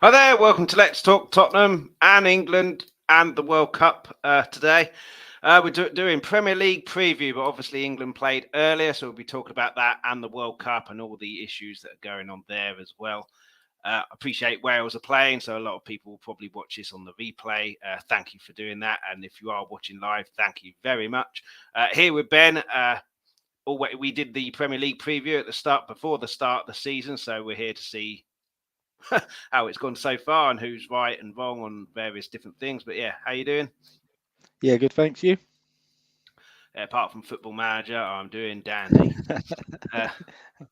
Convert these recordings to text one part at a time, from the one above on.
Hi there, welcome to Let's Talk Tottenham and England and the World Cup today. We're doing Premier League preview, but obviously England played earlier, so we'll be talking about that and the World Cup and all the issues that are going on there as well. I appreciate Wales are playing, so a lot of people will probably watch this on the replay. Thank you for doing that, and if you are watching live, thank you very much. Here with Ben. We did the Premier League preview at the start, before the start of the season, so we're here to see how it's gone so far and who's right and wrong on various different things. But yeah, how you doing? Yeah, good. Thanks. You? Apart from Football Manager, I'm doing dandy.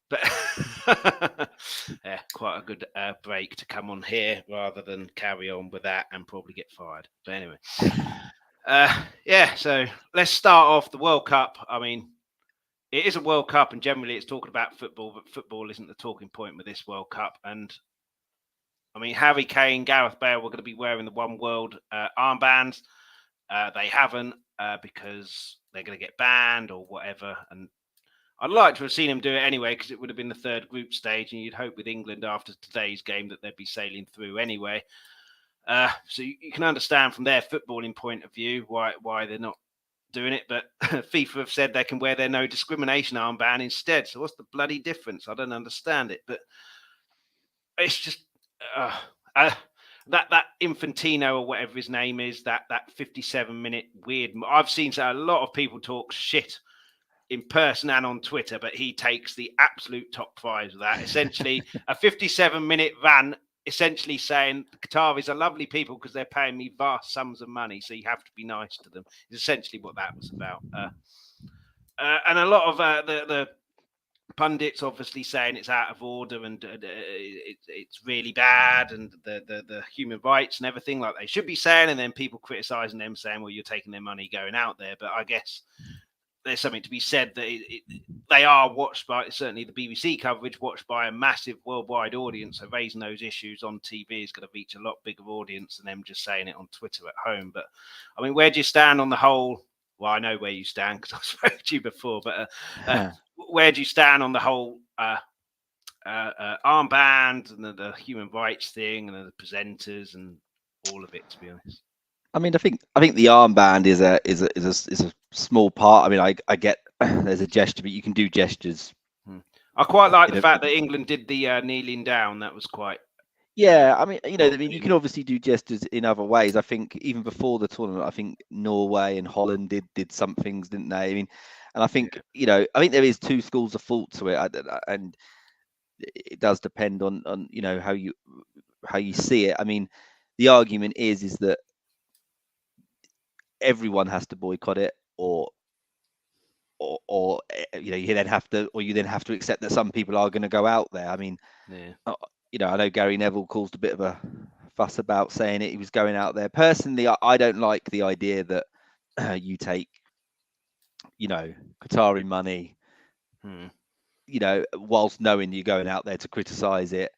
But yeah, quite a good break to come on here rather than carry on with that and probably get fired. But anyway, yeah. So let's start off the World Cup. I mean, it is a World Cup, and generally it's talking about football, but football isn't the talking point with this World Cup. And I mean, Harry Kane, Gareth Bale were going to be wearing the One World armbands. They haven't because they're going to get banned or whatever. And I'd like to have seen them do it anyway because it would have been the third group stage. And you'd hope with England after today's game that they'd be sailing through anyway. So you can understand from their footballing point of view why they're not doing it. But FIFA have said they can wear their no discrimination armband instead. So what's the bloody difference? I don't understand it. But it's just that Infantino or whatever his name is, that 57-minute weird. I've seen a lot of people talk shit in person and on Twitter, but he takes the absolute top prize of that. Essentially, a 57-minute rant, essentially saying the Qataris are lovely people because they're paying me vast sums of money, so you have to be nice to them. Is essentially what that was about. And a lot of the pundits obviously saying it's out of order and it's really bad and the human rights and everything like they should be saying, and then people criticizing them saying, well, you're taking their money going out there. But I guess there's something to be said that they are watched by, certainly the BBC coverage, watched by a massive worldwide audience. So raising those issues on TV is going to reach a lot bigger audience than them just saying it on Twitter at home. But I mean, where do you stand on the whole? Well, I know where you stand because I've spoken to you before, but where do you stand on the whole armband and the human rights thing and the presenters and all of it? To be honest, I mean, I think the armband is a small part. I mean, I get there's a gesture, but you can do gestures. I quite like the fact that England did the kneeling down. That was quite. Yeah, I mean, you can obviously do gestures in other ways. I think even before the tournament, I think Norway and Holland did some things, didn't they? I mean, and I think I think there is two schools of thought to it, and it does depend on how you see it. I mean, the argument is that everyone has to boycott it, or you then have to accept that some people are going to go out there. I mean, I know Gary Neville caused a bit of a fuss about saying it. He was going out there. Personally, I don't like the idea that you take, Qatari money, whilst knowing you're going out there to criticize it.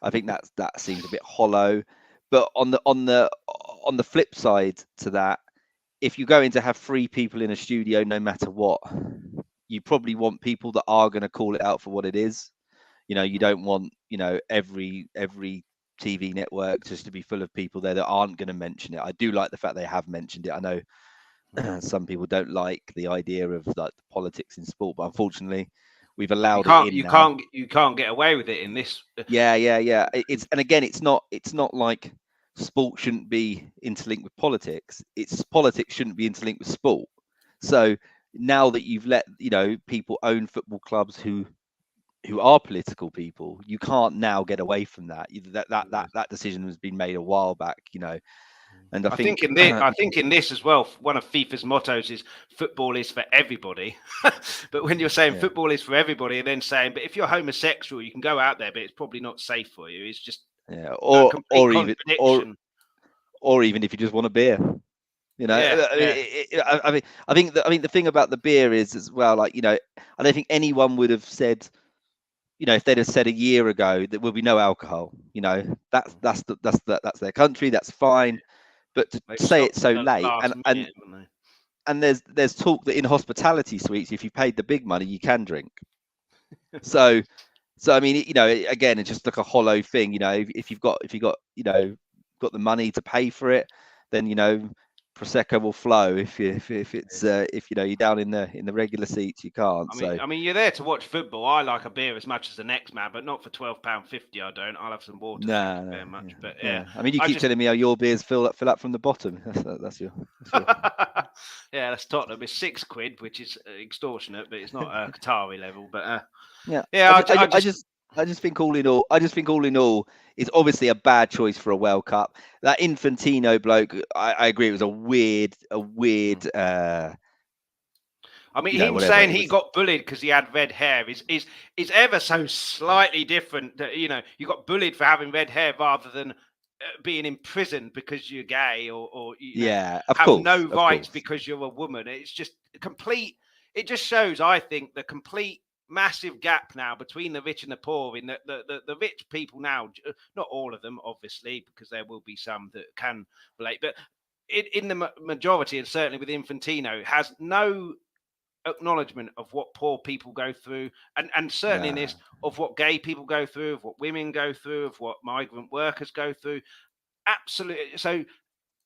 I think that seems a bit hollow. But on the flip side to that, if you're going to have 3 people in a studio, no matter what, you probably want people that are going to call it out for what it is. You don't want, every TV network just to be full of people there that aren't going to mention it. I do like the fact they have mentioned it. I know some people don't like the idea of like the politics in sport, but unfortunately, we've allowed it in now. You can't get away with it in this. Yeah. It's not like sport shouldn't be interlinked with politics. Politics shouldn't be interlinked with sport. So now that you've let people own football clubs who are political people, you can't now get away from that. That decision has been made a while back, And I think in this as well, one of FIFA's mottos is football is for everybody. But when you're saying football is for everybody, and then saying, but if you're homosexual, you can go out there, but it's probably not safe for you. It's just or even if you just want a beer. I think the thing about the beer is as well, I don't think anyone would have said, if they'd have said a year ago that will be no alcohol, that's their country, that's fine. But to say it so late, and there's talk that in hospitality suites, if you paid the big money, you can drink. So So I mean, again, it's just like a hollow thing. If you've got got the money to pay for it, then prosecco will flow. If it's if you're down in the regular seats, you can't. So I mean, you're there to watch football. I like a beer as much as the next man, but not for £12.50. I don't. I'll have some water. Thank you no, very much. yeah, But yeah. I mean, you I keep just telling me how your beers fill up from the bottom. That's your. yeah, that's Tottenham. It's £6, which is extortionate, but it's not Qatari level. But Yeah, yeah, I just think all in all, it's obviously a bad choice for a World Cup. That Infantino bloke, I agree, it was a weird, I mean, him whatever saying it he was. got bullied because he had red hair is ever so slightly different. That, you got bullied for having red hair rather than being imprisoned because you're gay, or Yeah, of have no course, of rights course. because you're a woman. It's just complete. It just shows, I think, the complete massive gap now between the rich and the poor. In the rich people now, not all of them, obviously, because there will be some that can relate, but in the majority, and certainly with Infantino, has no acknowledgement of what poor people go through, and certainly in No, this, of what gay people go through, of what women go through, of what migrant workers go through. Absolutely. So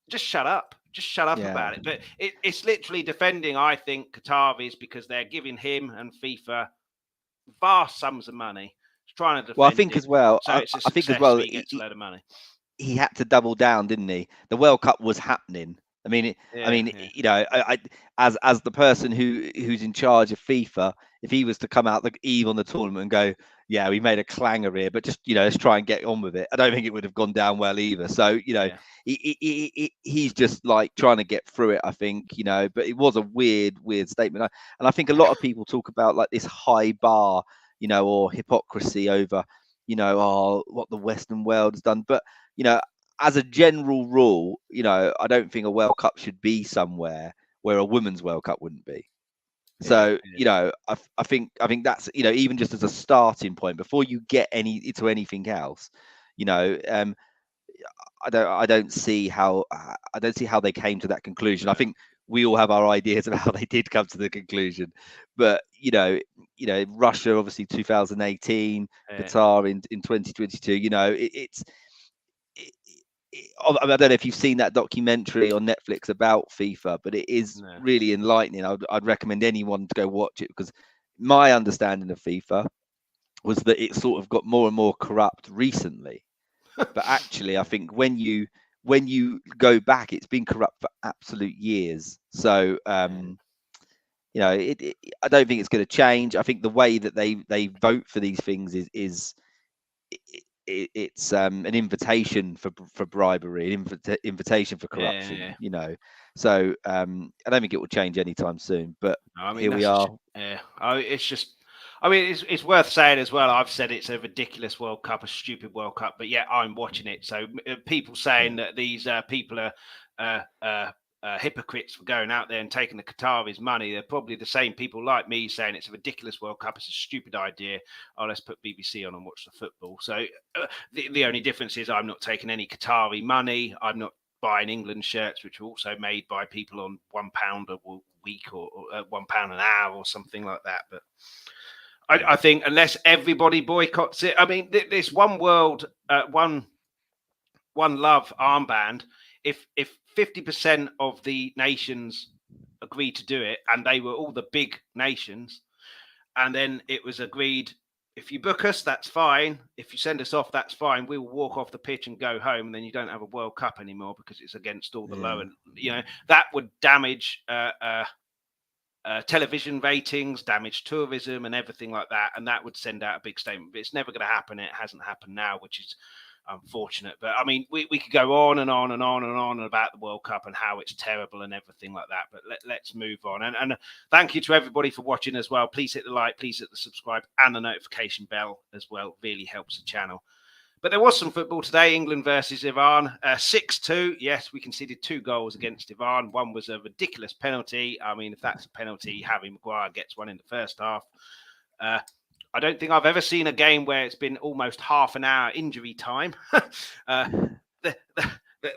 just shut up yeah. about it. But it's literally defending, I think, Qataris, because they're giving him and FIFA vast sums of money. He's trying to Well, I defend think it, as well. so it's a I think as success, so well. he gets a load of money. He had to double down, didn't he? The World Cup was happening. I mean, Yeah, yeah, as the person who's in charge of FIFA, if he was to come out the eve on the tournament and go, yeah, we made a clanger here, but just let's try and get on with it. I don't think it would have gone down well either. So yeah. he's just like trying to get through it. I think but it was a weird statement, and I think a lot of people talk about like this high bar, or hypocrisy over, what the Western world has done, but as a general rule, I don't think a World Cup should be somewhere where a women's World Cup wouldn't be. Yeah, So, yeah, I think that's even just as a starting point before you get into anything else, you know, um, I don't see how they came to that conclusion. I no, think we all have our ideas of how they did come to the conclusion, but Russia obviously 2018, yeah, Qatar in 2022. It, I don't know if you've seen that documentary on Netflix about FIFA, but it is no. really enlightening. I'd recommend anyone to go watch it, because my understanding of FIFA was that it sort of got more and more corrupt recently. But actually, I think when you go back, it's been corrupt for absolute years. So I don't think it's going to change. I think the way that they vote for these things is it's an invitation for bribery, an invitation for Yeah, corruption. yeah. So I don't think it will change anytime soon. But No, I mean here we that's a are. yeah. It's just. I mean, it's worth saying as well. I've said it's a ridiculous World Cup, a stupid World Cup, but yet I'm watching it. So people saying Yeah. that these people are uh, uh, hypocrites for going out there and taking the Qataris' money, they're probably the same people like me saying it's a ridiculous World Cup, it's a stupid idea. Oh, let's put BBC on and watch the football. So the only difference is I'm not taking any Qatari money. I'm not buying England shirts, which are also made by people on £1 a week, or £1 an hour or something like that. But I think unless everybody boycotts it, I mean, this one world, one love armband. If 50% of the nations agreed to do it, and they were all the big nations, and then it was agreed, if you book us, that's fine. If you send us off, that's fine. We will walk off the pitch and go home, and then you don't have a World Cup anymore because it's against all the Yeah. lower. That would damage television ratings, damage tourism, and everything like that, and that would send out a big statement. But it's never going to happen. It hasn't happened now, which is unfortunate. But I mean, we could go on and on and on and on about the World Cup and how it's terrible and everything like that. But let's move on. And thank you to everybody for watching as well. Please hit the like, please hit the subscribe, and the notification bell as well. Really helps the channel. But there was some football today. England versus Iran, 6-2. Yes, we conceded 2 goals against Iran. One was a ridiculous penalty. I mean, if that's a penalty, Harry Maguire gets one in the first half. I don't think I've ever seen a game where it's been almost half an hour injury time. The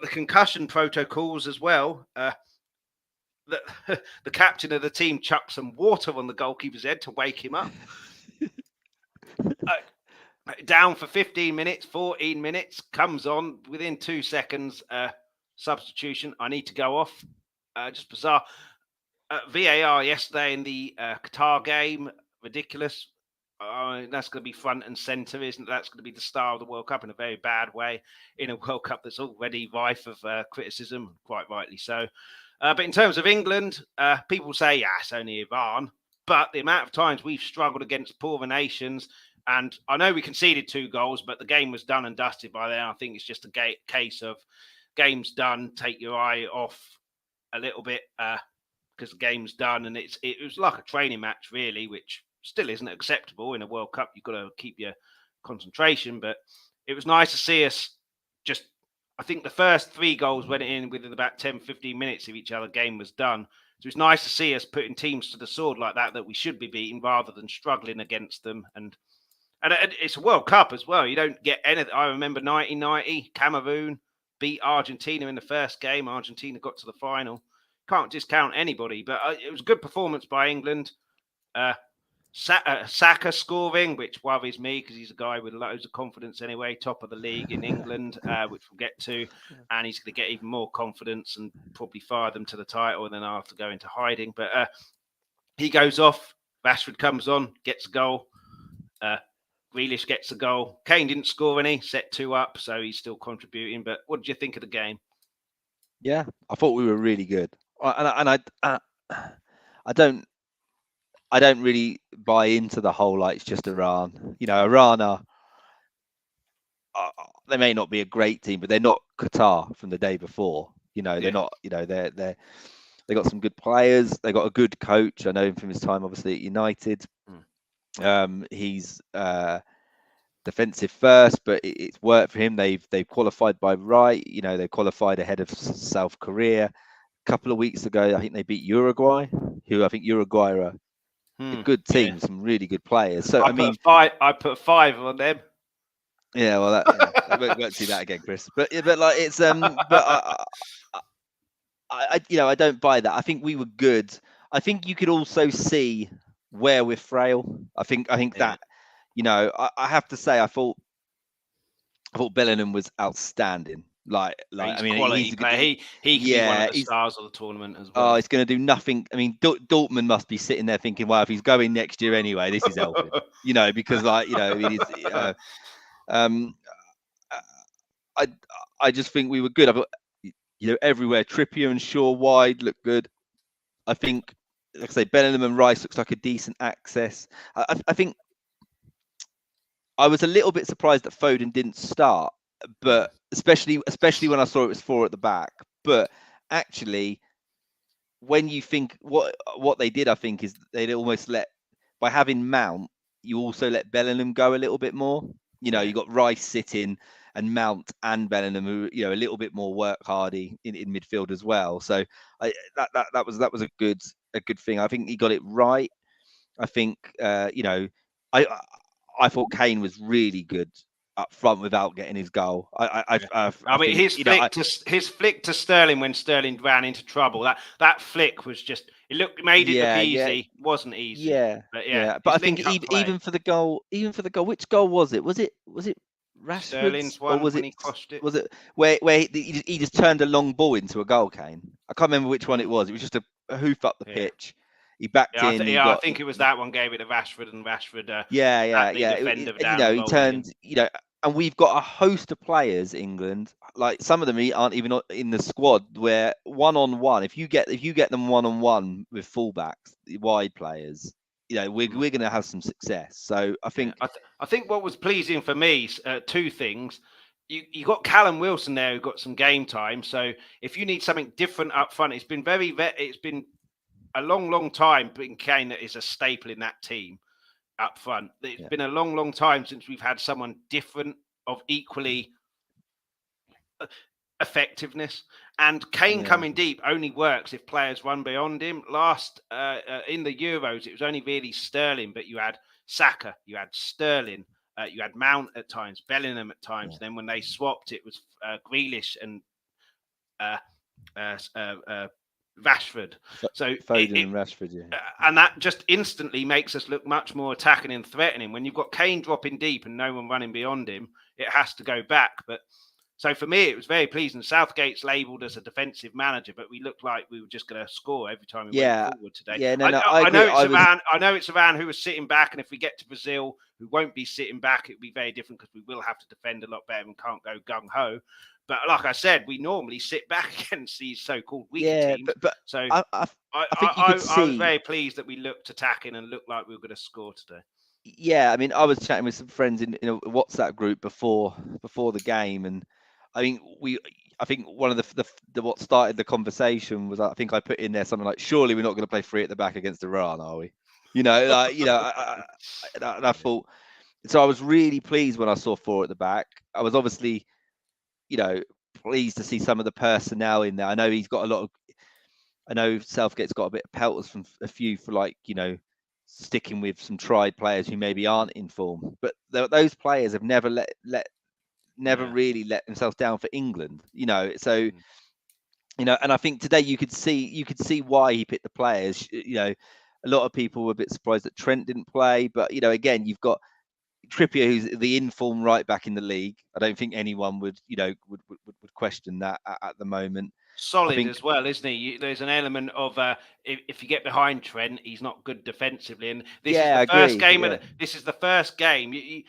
concussion protocols as well. The captain of the team chucked some water on the goalkeeper's head to wake him up. down for 15 minutes, 14 minutes, comes on within 2 seconds. Substitution. I need to go off. Just bizarre. VAR yesterday in the Qatar game, ridiculous. That's going to be front and centre, isn't it? That's going to be the star of the World Cup in a very bad way, in a World Cup that's already rife of criticism, quite rightly so. But in terms of England, people say, yeah, it's only Iran. But the amount of times we've struggled against poorer nations, and I know we conceded 2 goals, but the game was done and dusted by then. I think it's just a case of game's done, take your eye off a little bit because the game's done, and it was like a training match, really, which still isn't acceptable in a World Cup. You've got to keep your concentration, but it was nice to see us just. I think the first 3 goals went in within about 10, 15 minutes of each other. Game was done. So it's nice to see us putting teams to the sword like that we should be beating rather than struggling against them. And it's a World Cup as well. You don't get anything. I remember 1990, Cameroon beat Argentina in the first game. Argentina got to the final. Can't discount anybody, but it was a good performance by England. Saka scoring, which worries me because he's a guy with loads of confidence anyway, top of the league in England, which we'll get to. And he's going to get even more confidence and probably fire them to the title and then I'll have to go into hiding. But he goes off. Rashford comes on, gets a goal. Grealish gets a goal. Kane didn't score any, set 2 up, so he's still contributing. But what did you think of the game? Yeah, I thought we were really good, and I don't really buy into the whole like it's just Iran. You know, Iran are they may not be a great team, but they're not Qatar from the day before. You know, they're not. You know, they got some good players. They got a good coach. I know him from his time, obviously at United. He's defensive first, but it's worked for him. They've qualified by right. You know, they qualified ahead of South Korea. A couple of weeks ago, I think they beat Uruguay, who I think Uruguay are a good team, some really good players. So I put 5 on them. Yeah, well, we won't see that again, Chris. But like it's but I I don't buy that. I think we were good. I think you could also see where we're frail. I think that I have to say I thought Bellingham was outstanding. Like he's I mean, quality player. He could be one of the stars of the tournament as well. Oh, he's going to do nothing. I mean, Dortmund must be sitting there thinking, well, if he's going next year anyway, this is helping. Because I mean, I just think we were good. I thought, everywhere Trippier and Shaw wide looked good. I think, like I say, Bellingham and Rice looks like a decent access. I think I was a little bit surprised that Foden didn't start, but especially when I saw it was 4 at the back. But actually, when you think what they did, I think is they'd almost by having Mount, you also let Bellingham go a little bit more. You got Rice sitting and Mount and Bellingham, who a little bit more work hardy in midfield as well. So that was a good thing. I think he got it right. I think I thought Kane was really good up front without getting his goal. I mean, his flick to Sterling when Sterling ran into trouble. That flick was just made it look easy. It wasn't easy. But I think even for the goal, which goal was it? Was it Rashford's Sterling's one, or was he crossed it? Was it where he just turned a long ball into a goal, Kane? I can't remember which one it was. It was just a hoof up the pitch. He backed in. I think it was that one. Gave it to Rashford, and Rashford. He turned. And we've got a host of players, England. Like some of them aren't even in the squad. Where 1-on-1, if you get them 1-on-1 with fullbacks, wide players, we're going to have some success. So I think I think what was pleasing for me, 2 things. You got Callum Wilson there who got some game time. So if you need something different up front, it's been a long time. Being Kane is a staple in that team up front. It's been a long time since we've had someone different of equally effectiveness. And Kane coming deep only works if players run beyond him. Last in the Euros, it was only really Sterling, but you had Saka, you had Sterling, you had Mount at times, Bellingham at times. Then when they swapped, it was Grealish and Rashford. So Foden and Rashford, and that just instantly makes us look much more attacking and threatening. When you've got Kane dropping deep and no one running beyond him, it has to go back. But so for me, it was very pleasing. Southgate's labelled as a defensive manager, but we looked like we were just going to score every time we went forward today. Yeah, no, I agree. I know it's Iran who was sitting back, and if we get to Brazil, who won't be sitting back, it'll be very different because we will have to defend a lot better and can't go gung ho. But like I said, we normally sit back against these so-called weaker teams. But so I think you could see. I was very pleased that we looked attacking and looked like we were going to score today. Yeah, I mean, I was chatting with some friends in a WhatsApp group before the game, and I mean, I think one of the what started the conversation was, I think I put in there something like, "Surely we're not going to play three at the back against Iran, are we?" I thought. So I was really pleased when I saw four at the back. I was obviously, pleased to see some of the personnel in there. I know he's got a lot of. I know Southgate's got a bit of pelters from a few for sticking with some tried players who maybe aren't in form, but those players have never really let themselves down for England. So and I think today you could see why he picked the players. A lot of people were a bit surprised that Trent didn't play, but again, you've got Trippier, who's the informed right back in the league. I don't think anyone would question that at the moment. Solid as well, isn't he? There's an element of if you get behind Trent, he's not good defensively, and this is the first game. This is the first game. You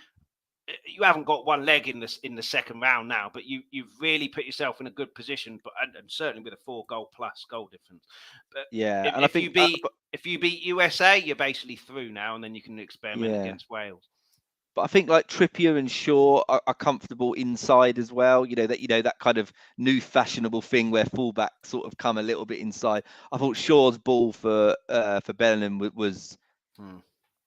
haven't got one leg in the second round now, but you've really put yourself in a good position. But and certainly with a 4-goal plus goal difference. But if you beat USA, you're basically through now, and then you can experiment against Wales. But I think like Trippier and Shaw are comfortable inside as well. That kind of new fashionable thing where fullbacks sort of come a little bit inside. I thought Shaw's ball for Bellingham was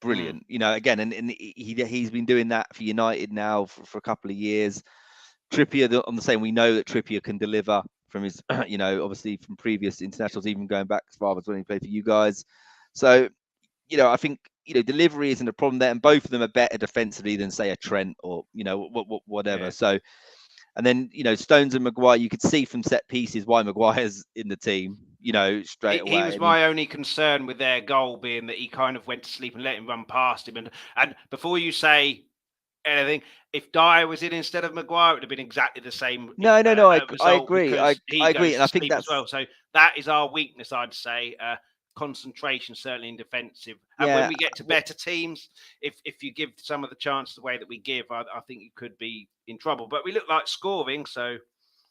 brilliant. Again, and he's been doing that for United now for a couple of years. Trippier on the same. We know that Trippier can deliver from his, obviously from previous internationals, even going back as far as when he played for you guys. So, I think delivery isn't a problem there, and both of them are better defensively than say a Trent or whatever. Yeah. So, and then Stones and Maguire, you could see from set pieces why Maguire's in the team. Straight away. He was my only concern with their goal being that he kind of went to sleep and let him run past him. And before you say anything, if Dyer was in instead of Maguire, it would have been exactly the same. No, I agree. I agree, and I think that's as well. So that is our weakness, I'd say. Concentration, certainly in defensive. And when we get to better teams, if you give some of the chances the way that we give, I think you could be in trouble. But we look like scoring, so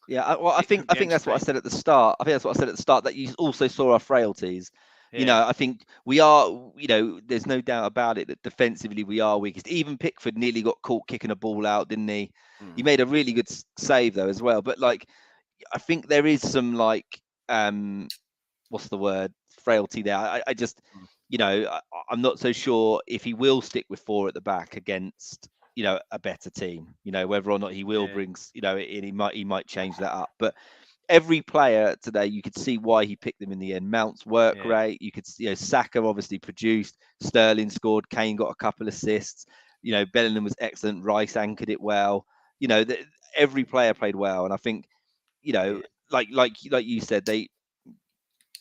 yeah. Well, I think that's what I said at the start. That you also saw our frailties. Yeah. I think we are. There's no doubt about it that defensively we are weakest. Even Pickford nearly got caught kicking a ball out, didn't he? He made a really good save though as well. But I think there is some what's the word? Frailty there. I just, I'm not so sure if he will stick with four at the back against, a better team. Whether or not he will bring, he might change that up. But every player today, you could see why he picked them in the end. Mount's work rate, you could, Saka obviously produced, Sterling scored, Kane got a couple assists. Bellingham was excellent, Rice anchored it well. Every player played well, and I think, like you said,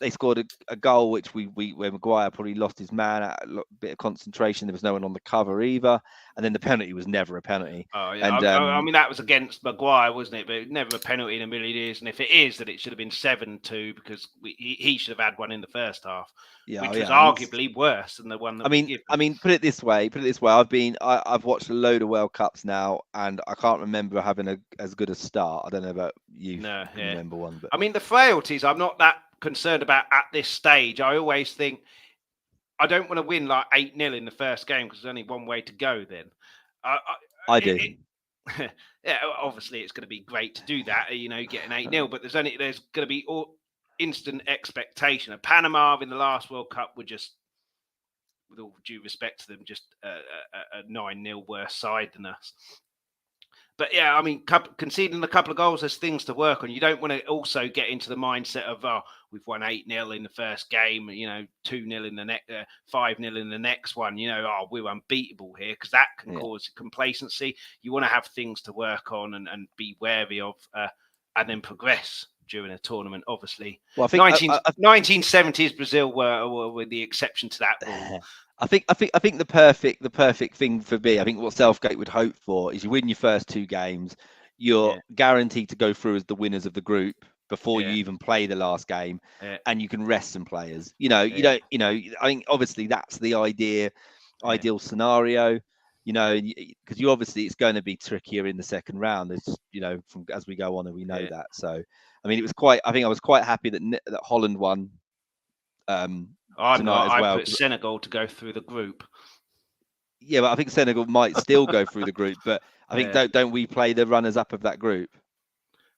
they scored a goal which where Maguire probably lost his man at a bit of concentration. There was no one on the cover either, and then the penalty was never a penalty. Oh yeah, and, I mean that was against Maguire, wasn't it? But never a penalty in a million years. And if it is, that it should have been 7-2 because he should have had one in the first half, which was arguably worse than the one that I mean, put it this way. I've watched a load of World Cups now, and I can't remember having as good a start. I don't know about you. No, remember one, but I mean the frailties. I'm not that concerned about at this stage. I always think I don't want to win like 8-0 in the first game because there's only one way to go then. I do. Yeah, obviously it's going to be great to do that, get an 8-0, but there's going to be instant expectation. And Panama in the last World Cup were just, with all due respect to them, just a 9-0 worse side than us. But yeah, I mean, conceding a couple of goals, there's things to work on. You don't want to also get into the mindset of, we've won 8-0 in the first game, 2-0 in the next, 5-0 in the next one. We're unbeatable here, because that can cause complacency. You want to have things to work on and be wary of, and then progress during a tournament. Obviously, Well, I think 1970s Brazil were the exception to that rule. I think the perfect thing for me, I think what Southgate would hope for is you win your first two games, you're Yeah, guaranteed to go through as the winners of the group before you yeah, even play the last game, yeah, and you can rest some players. You yeah, don't, I think obviously that's the yeah, ideal scenario. Because you obviously it's going to be trickier in the second round. As from as we go on, and we know yeah. that. So, I mean, it was quite. I think I was quite happy that Holland won I'm tonight not. as I well. put Senegal to go through the group. Yeah, but I think Senegal might still go through the group, but I think Yeah, don't we play the runners up of that group?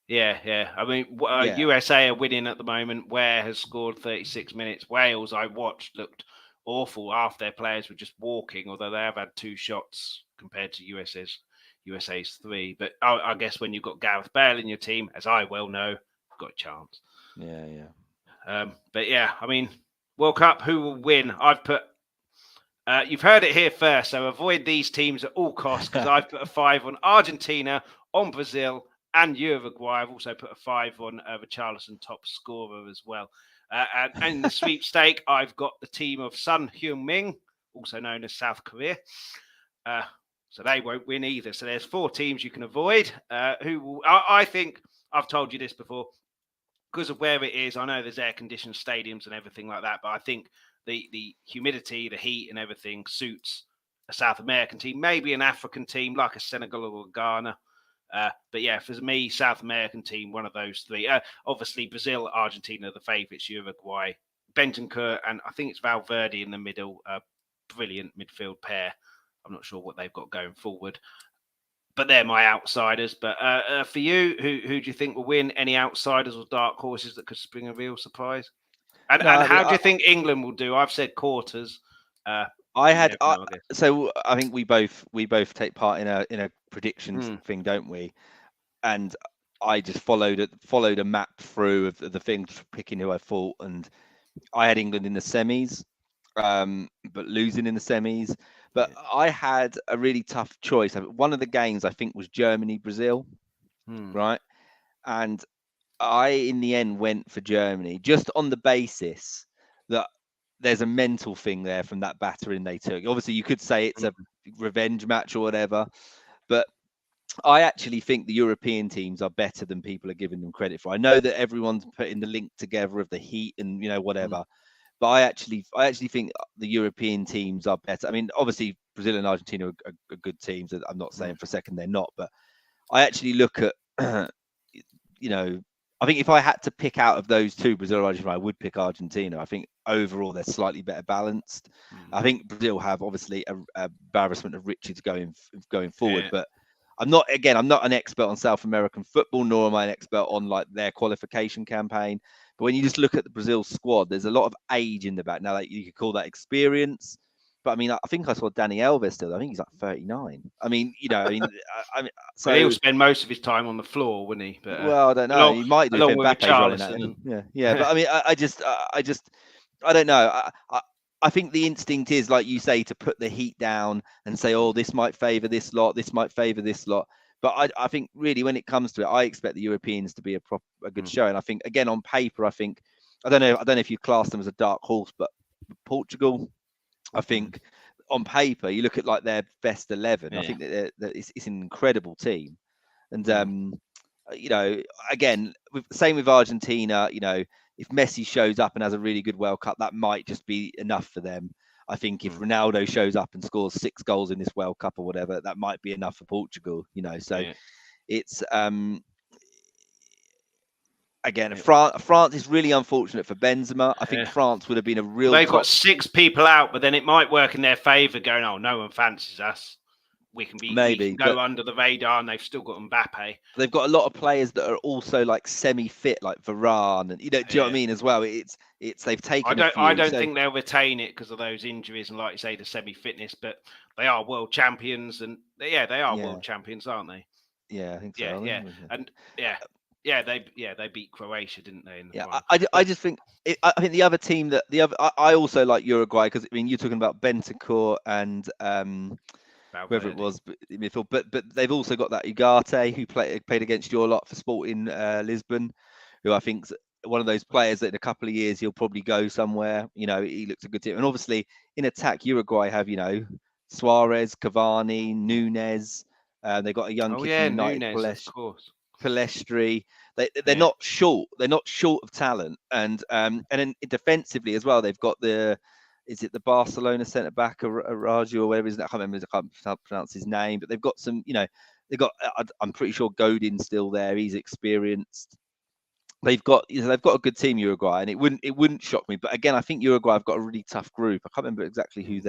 yeah, yeah. I mean, Yeah, USA are winning at the moment. Ware has scored 36 minutes. Wales, I watched, looked awful. Half their players were just walking, although they have had 2 shots compared to USA's 3. But I guess when you've got Gareth Bale in your team, as I well know, you've got a chance. yeah. But yeah, I mean, World Cup, who will win? I've put. You've heard it here first, so avoid these teams at all costs because I've put a 5 on Argentina, on Brazil, and Uruguay. I've also put a 5 on Richarlison, top scorer as well. And in the sweepstake, I've got the team of Sun Heung-min, also known as South Korea. So they won't win either. So there's 4 teams you can avoid. I think I've told you this before because of where it is. I know there's air-conditioned stadiums and everything like that, but I think the humidity, the heat, and everything suits a South American team, maybe an African team like a Senegal or a Ghana. But yeah, for me, South American team, one of those 3. Obviously, Brazil, Argentina, the favourites, Uruguay, Bentancur, and I think it's Valverde in the middle. Brilliant midfield pair. I'm not sure what they've got going forward, but they're my outsiders. But for you, who do you think will win? Any outsiders or dark horses that could spring a real surprise? And No, I mean, how do you think England will do? I've said quarters. I You had never know, I guess. so I think we both take part in a predictions Hmm. thing, don't we? And I just followed a map through of the things, picking who I thought, and I had England in the semis, but losing in the semis. But Yeah. I had a really tough choice. One of the games I think was Germany Brazil, Hmm. right? And I, in the end, went for Germany just on the basis that there's a mental thing there from that battering they took. Obviously, you could say it's a Hmm. revenge match or whatever, but I actually think the European teams are better than people are giving them credit for. I know that everyone's putting the link together of the heat and Hmm. whatever, but I actually think the European teams are better. I mean, obviously Brazil and Argentina are good teams. I'm not Hmm. saying for a second they're not, but I actually look at you know, I think if I had to pick out of those two, Brazil or Argentina, I would pick Argentina. I think overall they're slightly better balanced. Hmm. I think Brazil have obviously a embarrassment of riches going forward, Yeah. but I'm not an expert on South American football, nor am I an expert on like their qualification campaign. But when you just look at the Brazil squad, there's a lot of age in the back. Now, like, you could call that experience, but I mean, I think I saw Danny Alves still. I think he's like 39. I mean, Well, he'll so spend most of his time on the floor, wouldn't he? But well, I don't know. along He might do if along with Mbappe's running at Richarlison him. and Yeah. But I mean, I don't know. I think the instinct is, like you say, to put the heat down and say, oh, this might favour this lot, this might favour this lot. But I think really, when it comes to it, I expect the Europeans to be a good Hmm. show. And I think, again, on paper, I don't know if you class them as a dark horse, but Portugal, I Hmm. think on paper, you look at like their best 11. I Yeah. think that it's an incredible team. And Hmm. you know, again, same with Argentina. If Messi shows up and has a really good World Cup, that might just be enough for them. I think if Hmm. Ronaldo shows up and scores 6 goals in this World Cup or whatever, that might be enough for Portugal. So Yeah. it's again, Yeah. France is really unfortunate for Benzema. I think Yeah. France would have been a Well, real they've got top. 6 people out, but then it might work in their favour. Going, oh, no one fancies us. We can Maybe, go but under the radar, and they've still got Mbappe. they've got a lot of players that are also like semi-fit, like Varane, and do you know what I Yeah. mean as well? It's they've I taken a don't. I few, don't so think they'll retain it because of those injuries and, like you say, the semi-fitness. But they are world champions, and yeah, they are yeah, world champions, aren't they? yeah, I think so. Yeah, Aren't yeah, they? and they beat Croatia, didn't they, in the Yeah, final? I just think I think the other team that the other I also like Uruguay, because I mean you're talking about Bentancur and whoever it Valverde. was in midfield, but they've also got that Ugarte who played against your lot for Sporting Lisbon, who I think's one of those players that in a couple of years he'll probably go somewhere. He looks a good team. And obviously in attack, Uruguay have Suarez, Cavani, Nunez. They've got a young Oh kid from yeah, United, Nunes, of course. Palestri. They're Yeah. not short. They're not short of talent, and then defensively as well. They've got is it the Barcelona centre back Araju or whatever it is? I can't pronounce his name, but they've got some. They've got. I'm pretty sure Godin's still there. He's experienced. They've got a good team, Uruguay, and it wouldn't shock me. But again, I think Uruguay have got a really tough group. I can't remember exactly who's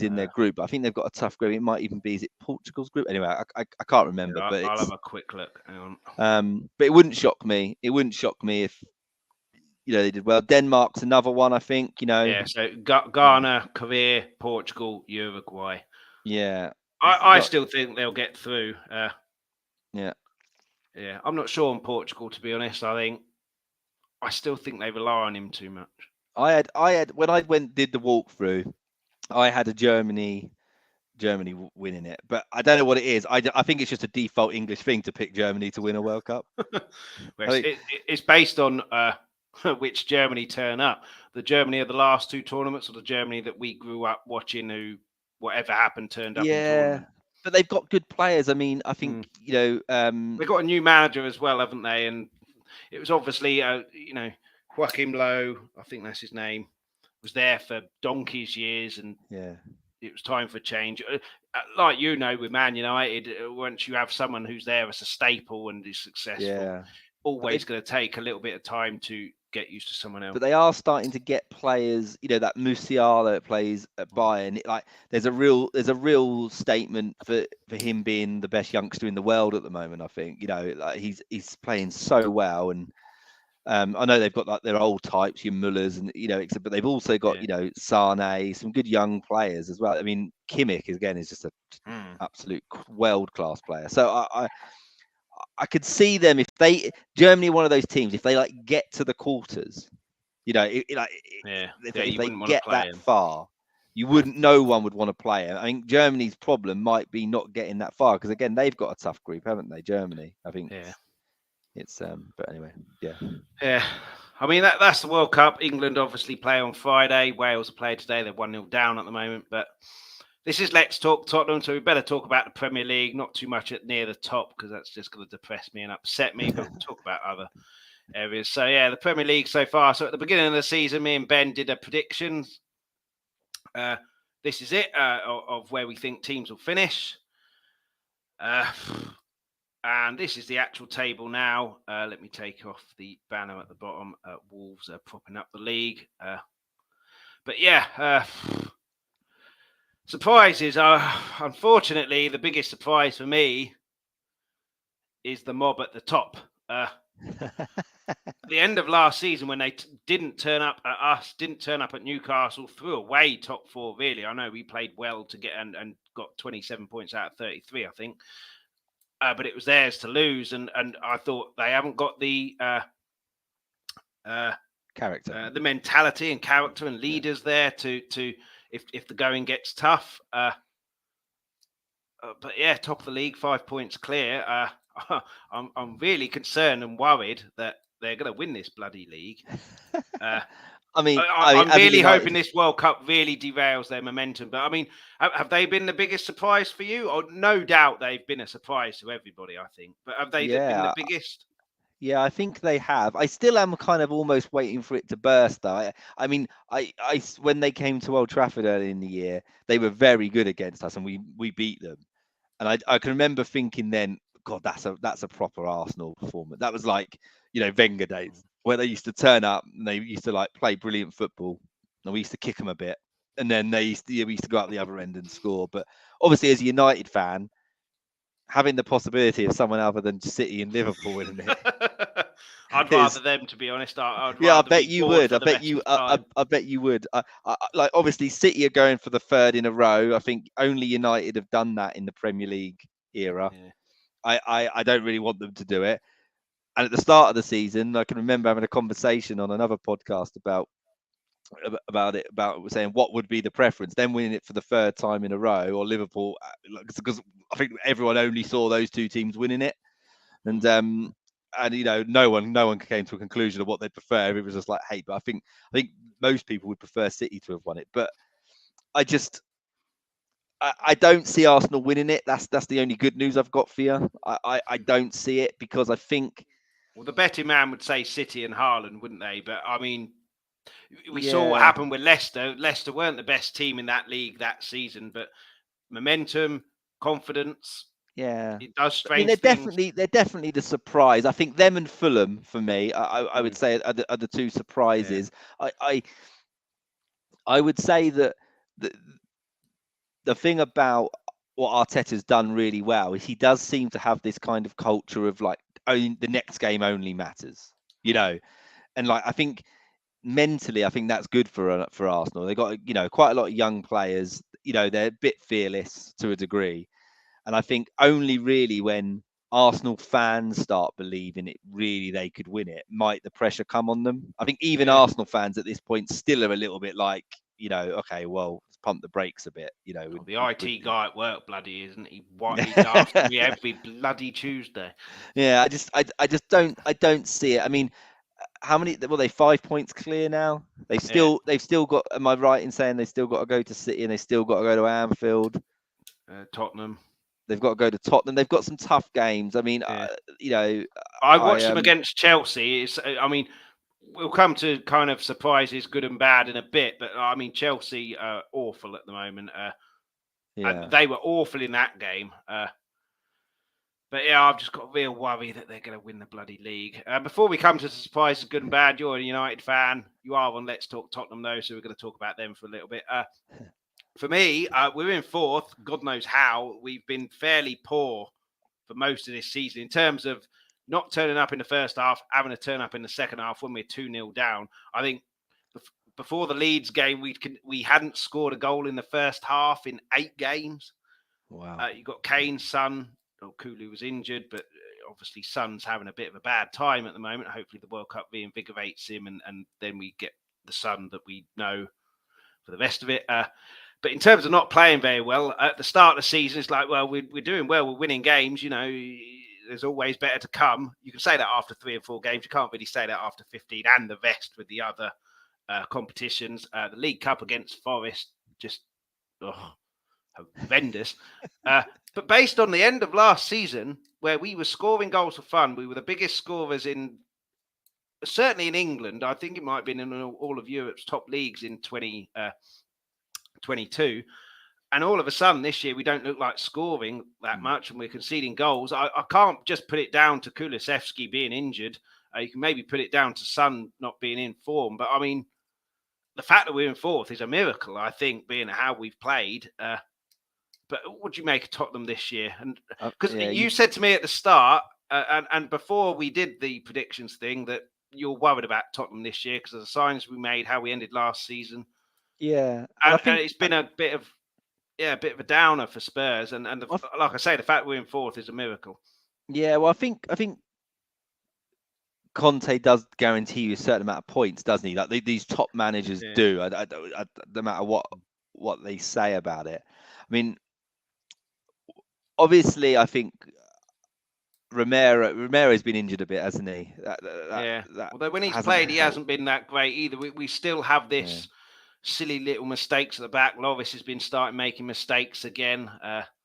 in their group, but I think they've got a tough group. It might even be, is it Portugal's group? Anyway, I can't remember, Yeah, but I'll it's have a quick look. Hang but it wouldn't shock me. It wouldn't shock me if they did well. Denmark's another one, I think. Yeah, so Ghana, Korea, Portugal, Uruguay. Yeah, I still think they'll get through. Yeah. Yeah, I'm not sure on Portugal, to be honest. I still think they rely on him too much. I had when I did the walkthrough, I had a Germany winning it, but I don't know what it is. I think it's just a default English thing to pick Germany to win a World Cup. It's based on which Germany turn up. The Germany of the last two tournaments, or the Germany that we grew up watching, who whatever happened turned up in tournament. But they've got good players. I mean, I think they've got a new manager as well, haven't they? And it was obviously Joachim Low, I think that's his name, was there for donkey's years, and it was time for change. Like with Man United, once you have someone who's there as a staple and is successful, always going to take a little bit of time to get used to someone else. But they are starting to get players. That Musiala that plays at Bayern. There's a real statement for him being the best youngster in the world at the moment. I think he's playing so well, and I know they've got their old types, your Mullers, and but they've also got Sane, some good young players as well. I mean, Kimmich is just an absolute world class player. So I could see them if Germany are one of those teams, if they get to the quarters, if they get that far, no one would want to play it. I think Germany's problem might be not getting that far because again they've got a tough group, haven't they? Germany, I think. Yeah. It's but anyway, yeah. Yeah. I mean that's the World Cup. England obviously play on Friday. Wales play today. They're 1-0 down at the moment, but this is Let's Talk Tottenham, so we better talk about the Premier League, not too much near the top because that's just going to depress me and upset me, but we'll talk about other areas. So, yeah, the Premier League so far. So, at the beginning of the season, me and Ben did a prediction. This is it, of where we think teams will finish. And this is the actual table now. Let me take off the banner at the bottom. Wolves are propping up the league. But, yeah... surprises are, unfortunately, the biggest surprise for me is the mob at the top. At the end of last season, when they didn't turn up at us, didn't turn up at Newcastle, threw away top four, really. I know we played well to get and got 27 points out of 33, I think. But it was theirs to lose, and I thought they haven't got the character, the mentality and character and leaders there to if the going gets tough. But yeah, top of the league, 5 points clear. I'm really concerned and worried that they're going to win this bloody league. I'm really hoping this World Cup really derails their momentum. But I mean, have they been the biggest surprise for you? Or no doubt they've been a surprise to everybody, I think. But have they been the biggest? Yeah, I think they have. I still am kind of almost waiting for it to burst, though. I mean, when they came to Old Trafford early in the year, they were very good against us, and we beat them. And I can remember thinking then, God, that's a proper Arsenal performance. That was like Wenger days where they used to turn up and they used to play brilliant football, and we used to kick them a bit, and then we used to go out the other end and score. But obviously, as a United fan, having the possibility of someone other than City and Liverpool winning it. I'd rather them, to be honest. I bet you would. I bet you would. Obviously, City are going for the third in a row. I think only United have done that in the Premier League era. Yeah. I don't really want them to do it. And at the start of the season, I can remember having a conversation on another podcast about saying what would be the preference, them winning it for the third time in a row or Liverpool, because I think everyone only saw those two teams winning it. And and no one came to a conclusion of what they'd prefer. It was just like hate. But I think most people would prefer City to have won it. But I just I don't see Arsenal winning it. That's the only good news I've got for you. I don't see it because I think. Well, the betting man would say City and Haaland, wouldn't they? But I mean, we saw what Yeah, happened with Leicester. Leicester weren't the best team in that league that season, but momentum, confidence, yeah. it does I mean, strange things. they're definitely the surprise. I think them and Fulham for me, I would Mm, say are the two yeah, surprises. I would say that the the thing about what Arteta's done really well is he does seem to have this kind of culture of like only the next game only matters, yeah. and like I think mentally, I think that's good for Arsenal. They got quite a lot of young players. They're a bit fearless to a degree, and I think only really when Arsenal fans start believing it, really they could win it, might the pressure come on them. I think even Yeah. Arsenal fans at this point still are a little bit like, okay, well, let's pump the brakes a bit. Oh, the With IT guy at work, bloody, isn't he? What he laughs at me every bloody Tuesday. yeah, I just don't see it. I mean, how many? Well, they 5 points clear now. Yeah, They've still got. Am I right in saying they still got to go to City and they still got to go to Anfield? Tottenham. They've got to go to Tottenham. They've got some tough games. I mean, Yeah, you know, I I watched them against Chelsea. I mean, we'll come to kind of surprises, good and bad, in a bit. But I mean, Chelsea are awful at the moment. yeah. They were awful in that game. But yeah, I've just got a real worry that they're going to win the bloody league. Before we come to the surprises, good and bad, you're a United fan. You are on Let's Talk Tottenham, though, so we're going to talk about them for a little bit. For me, we're in fourth. God knows how. We've been fairly poor for most of this season in terms of not turning up in the first half, having to turn up in the second half when we're 2-0 down. I think before the Leeds game, we hadn't scored a goal in the first half in 8 games. Wow. You got Kane, Son. Kulu was injured, but obviously Son's having a bit of a bad time at the moment. Hopefully the World Cup reinvigorates him, and then we get the Son that we know for the rest of it. But in terms of not playing very well, at the start of the season, it's like, well, we're doing well. We're winning games. There's always better to come. You can say that after 3 or 4 games. You can't really say that after 15 and the rest with the other competitions. The League Cup against Forest, just horrendous. But based on the end of last season, where we were scoring goals for fun, we were the biggest scorers certainly in England. I think it might have been in all of Europe's top leagues in 2022. And all of a sudden this year, we don't look like scoring that much and we're conceding goals. I can't just put it down to Kulusevski being injured. You can maybe put it down to Son not being in form. But I mean, the fact that we're in fourth is a miracle, I think, being how we've played. But what do you make of Tottenham this year? And because you said to me at the start, and before we did the predictions thing, that you're worried about Tottenham this year because of the signs we made, how we ended last season. Yeah, and it's been a bit of a downer for Spurs. And like I say, the fact we're in fourth is a miracle. Yeah, well, I think Conte does guarantee you a certain amount of points, doesn't he? Like these top managers do. No matter what they say about it. I mean, obviously, I think Romero's been injured a bit, hasn't he? Although when he's played, he hasn't been that great either. We still have this silly little mistakes at the back. Loris has been starting making mistakes again.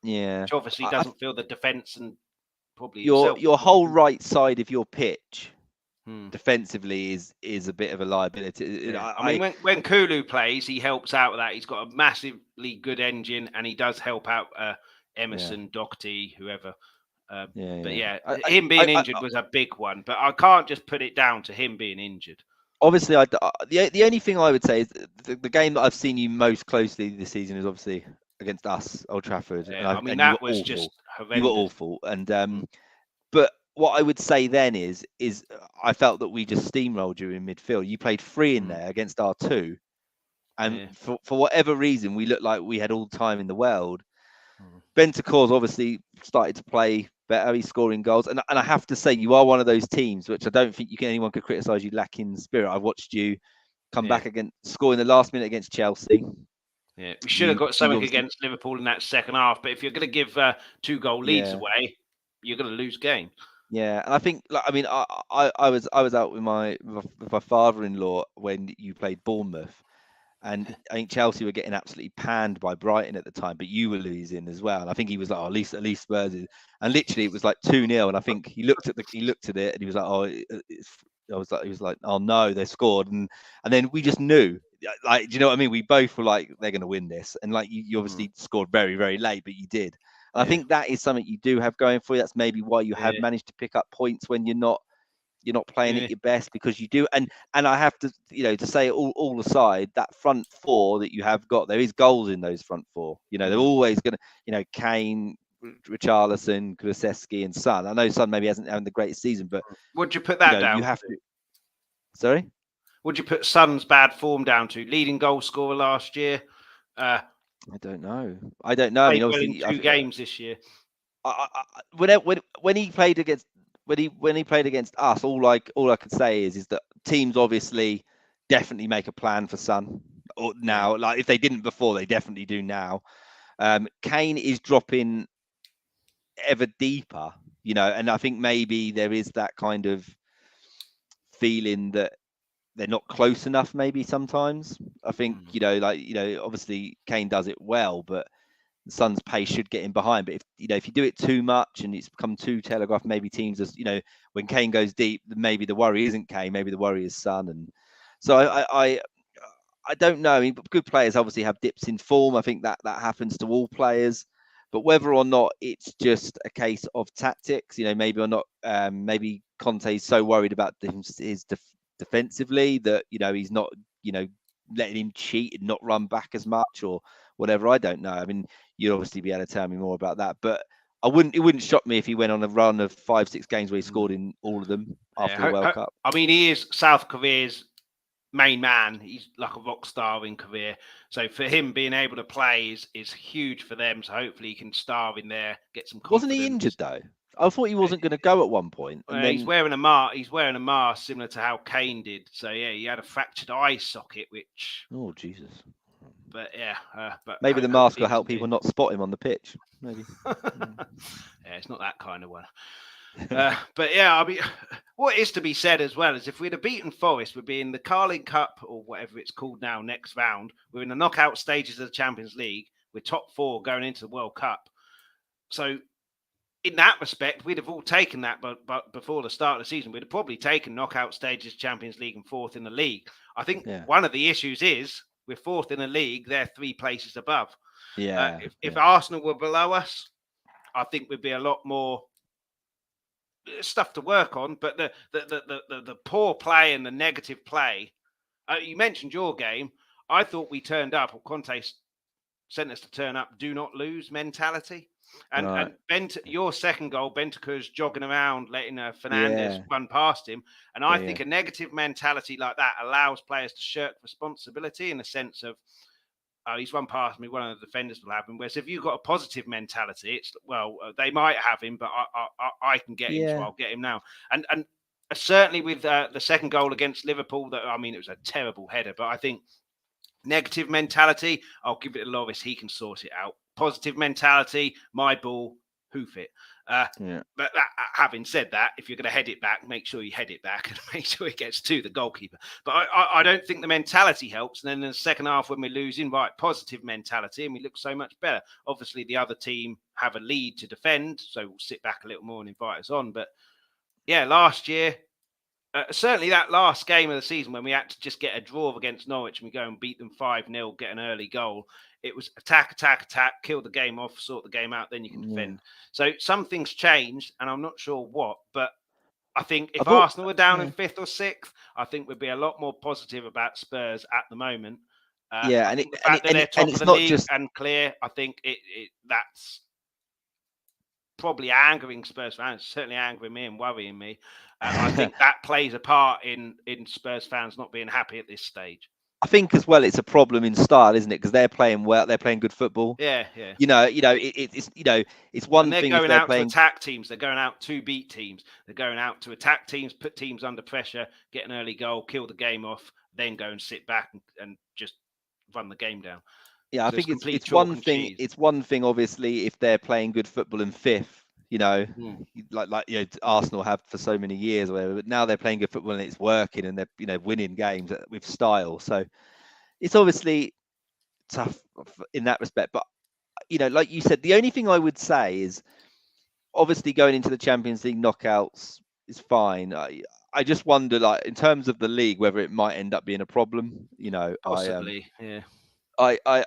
Which obviously doesn't feel the defence and probably your whole right side of your pitch defensively is a bit of a liability. I mean, when Kulu plays, he helps out with that. He's got a massively good engine, and he does help out Emerson, Doherty, whoever. Him being injured was a big one, but I can't just put it down to him being injured. Obviously, the only thing I would say is the game that I've seen you most closely this season is obviously against us, Old Trafford. Yeah, and that was awful. Just horrendous. You were awful, and but what I would say then is I felt that we just steamrolled you in midfield. You played 3 in there against our 2, and for whatever reason, we looked like we had all the time in the world. Bentancur's obviously started to play better. He's scoring goals, and I have to say, you are one of those teams which I don't think anyone could criticise you lacking spirit. I've watched you come back against scoring the last minute against Chelsea. Yeah, we should have got something against Liverpool in that second half. But if you're going to give 2 goal leads away, you're going to lose games. Yeah, and I think, like, I mean, I was out with my father-in-law when you played Bournemouth, and I think Chelsea were getting absolutely panned by Brighton at the time, but you were losing as well. And I think he was like, oh, at least Spurs is, and literally it was like 2-0, and I think he looked at it and he was like, oh, he was like, oh no, they scored, and then we just knew, like, do you know what I mean? We both were like, they're going to win this, and like you Mm. obviously scored very very late, but you did. And I Yeah, think that is something you do have going for you. That's maybe why you have yeah, managed to pick up points when you're not playing yeah. at your best, because you do. And I have to, to say, all aside, that front four that you have got, there is goals in those front four. They're Mm. always going to, Kane, Richarlison, Kulusevski, and Son. I know Son maybe hasn't having the greatest season, but Would you put that you down have to? to. Sorry, Would you put Son's bad form down to leading goal scorer last year? Uh, I don't know. I don't know. I mean, Played well in obviously, two games this year. when he played against when he played against us, all I could say is that teams obviously definitely make a plan for Son or Yeah. now. Like, if they didn't before, they definitely do now. Kane is dropping ever deeper, and I think maybe there is that kind of feeling that they're not close enough. Maybe sometimes I think, Mm. obviously Kane does it well, but the Sun's pace should get him behind. But if you do it too much and it's become too telegraphed, maybe teams are, when Kane goes deep, maybe the worry isn't Kane, maybe the worry is Son. And so I don't know. I mean, good players obviously have dips in form. I think that happens to all players. But whether or not it's just a case of tactics, maybe or not, maybe Conte's so worried about his defensively that he's not, letting him cheat and not run back as much or whatever. I don't know. I mean, you'd obviously be able to tell me more about that, but it wouldn't shock me if he went on a run of 5, 6 games where he Mm. scored in all of them after the Yeah. World Cup. I mean, he is South Korea's main man. He's like a rock star in Korea. So for him being able to play is huge for them. So hopefully he can star in there, get some Wasn't he injured confidence. though? I thought he wasn't going to go at one point, and He's then wearing a mask. He's wearing a mask similar to how Kane did. So yeah, he had a fractured eye socket, which. oh Jesus! But yeah, but Maybe the mask hopefully will he's help fit. people not spot him on the pitch. Maybe. Yeah, it's not that kind of one. But yeah, I mean, what is to be said as well is if we'd have beaten Forest, we'd be in the Carling Cup or whatever it's called now next round. We're in the knockout stages of the Champions League. We're top four going into the World Cup. So in that respect, we'd have all taken that, but before the start of the season, we'd have probably taken knockout stages, Champions League, and fourth in the league. I think Yeah. one of the issues is we're fourth in the league; they're 3 places above. Yeah. If Yeah. Arsenal were below us, I think we'd be a lot more stuff to work on. But the poor play and the negative play. You mentioned your game. I thought we turned up, or Conte sent us to turn up. Do not lose mentality. Right. And your second goal, Bentancur's jogging around, letting Fernandez Yeah. run past him. And I Yeah. think Yeah. a negative mentality like that allows players to shirk responsibility in the sense of, oh, he's run past me, one of the defenders will have him. Whereas if you've got a positive mentality, it's, well, they might have him, but I can get him, so Yeah. I'll get him now. And certainly with the second goal against Liverpool, I mean, it was a terrible header, but I think negative mentality, I'll give it to Loris. He can sort it out. Positive mentality, my ball, hoof it. Yeah. But having said that, if you're going to head it back, make sure you head it back and make sure it gets to the goalkeeper. But I don't think the mentality helps. And then in the second half, when we're losing, right, positive mentality, and we look so much better. Obviously, the other team have a lead to defend, so we'll sit back a little more and invite us on. But yeah, last year, certainly that last game of the season when we had to just get a draw against Norwich and we go and beat them 5-0, get an early goal. It was attack, kill the game off, sort the game out, then you can defend. So something's changed, and I'm not sure what, but I think I if thought. Arsenal were down in Yeah. 5th or 6th, I think we'd be a lot more positive about Spurs at the moment. Yeah. I And think the fact that they're top of it's the not league just. and clear, I think that's probably angering Spurs fans, certainly angering me and worrying me. I think that plays a part in Spurs fans not being happy at this stage. I think as well, it's a problem in style, isn't it? Because they're playing well, they're playing good football. Yeah, yeah. It's one And they're thing if going they're out to playing. attack teams. They're going out to beat teams. They're going out to attack teams, put teams under pressure, get an early goal, kill the game off, then go and sit back and just run the game down. Yeah, I So it's think complete it's chalk one and thing. cheese. It's one thing, obviously, if they're playing good football in 5th, You know, Mm. Arsenal have for so many years, or whatever. But now they're playing good football and it's working, and they're winning games with style. So it's obviously tough in that respect. But like you said, the only thing I would say is obviously going into the Champions League knockouts is fine. I just wonder, like in terms of the league, whether it might end up being a problem. Possibly, yeah. I I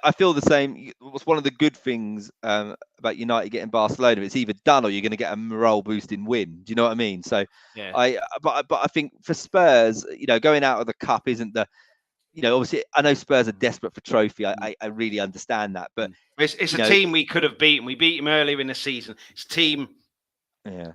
I feel the same. What's one of the good things about United getting Barcelona? It's either done or you're going to get a morale boosting win. Do you know what I mean? So Yeah. but I think for Spurs, going out of the cup isn't the obviously I know Spurs are desperate for trophy. I really understand that, but It's you a know, team we could have beaten. We beat them earlier in the season. It's a team. yeah,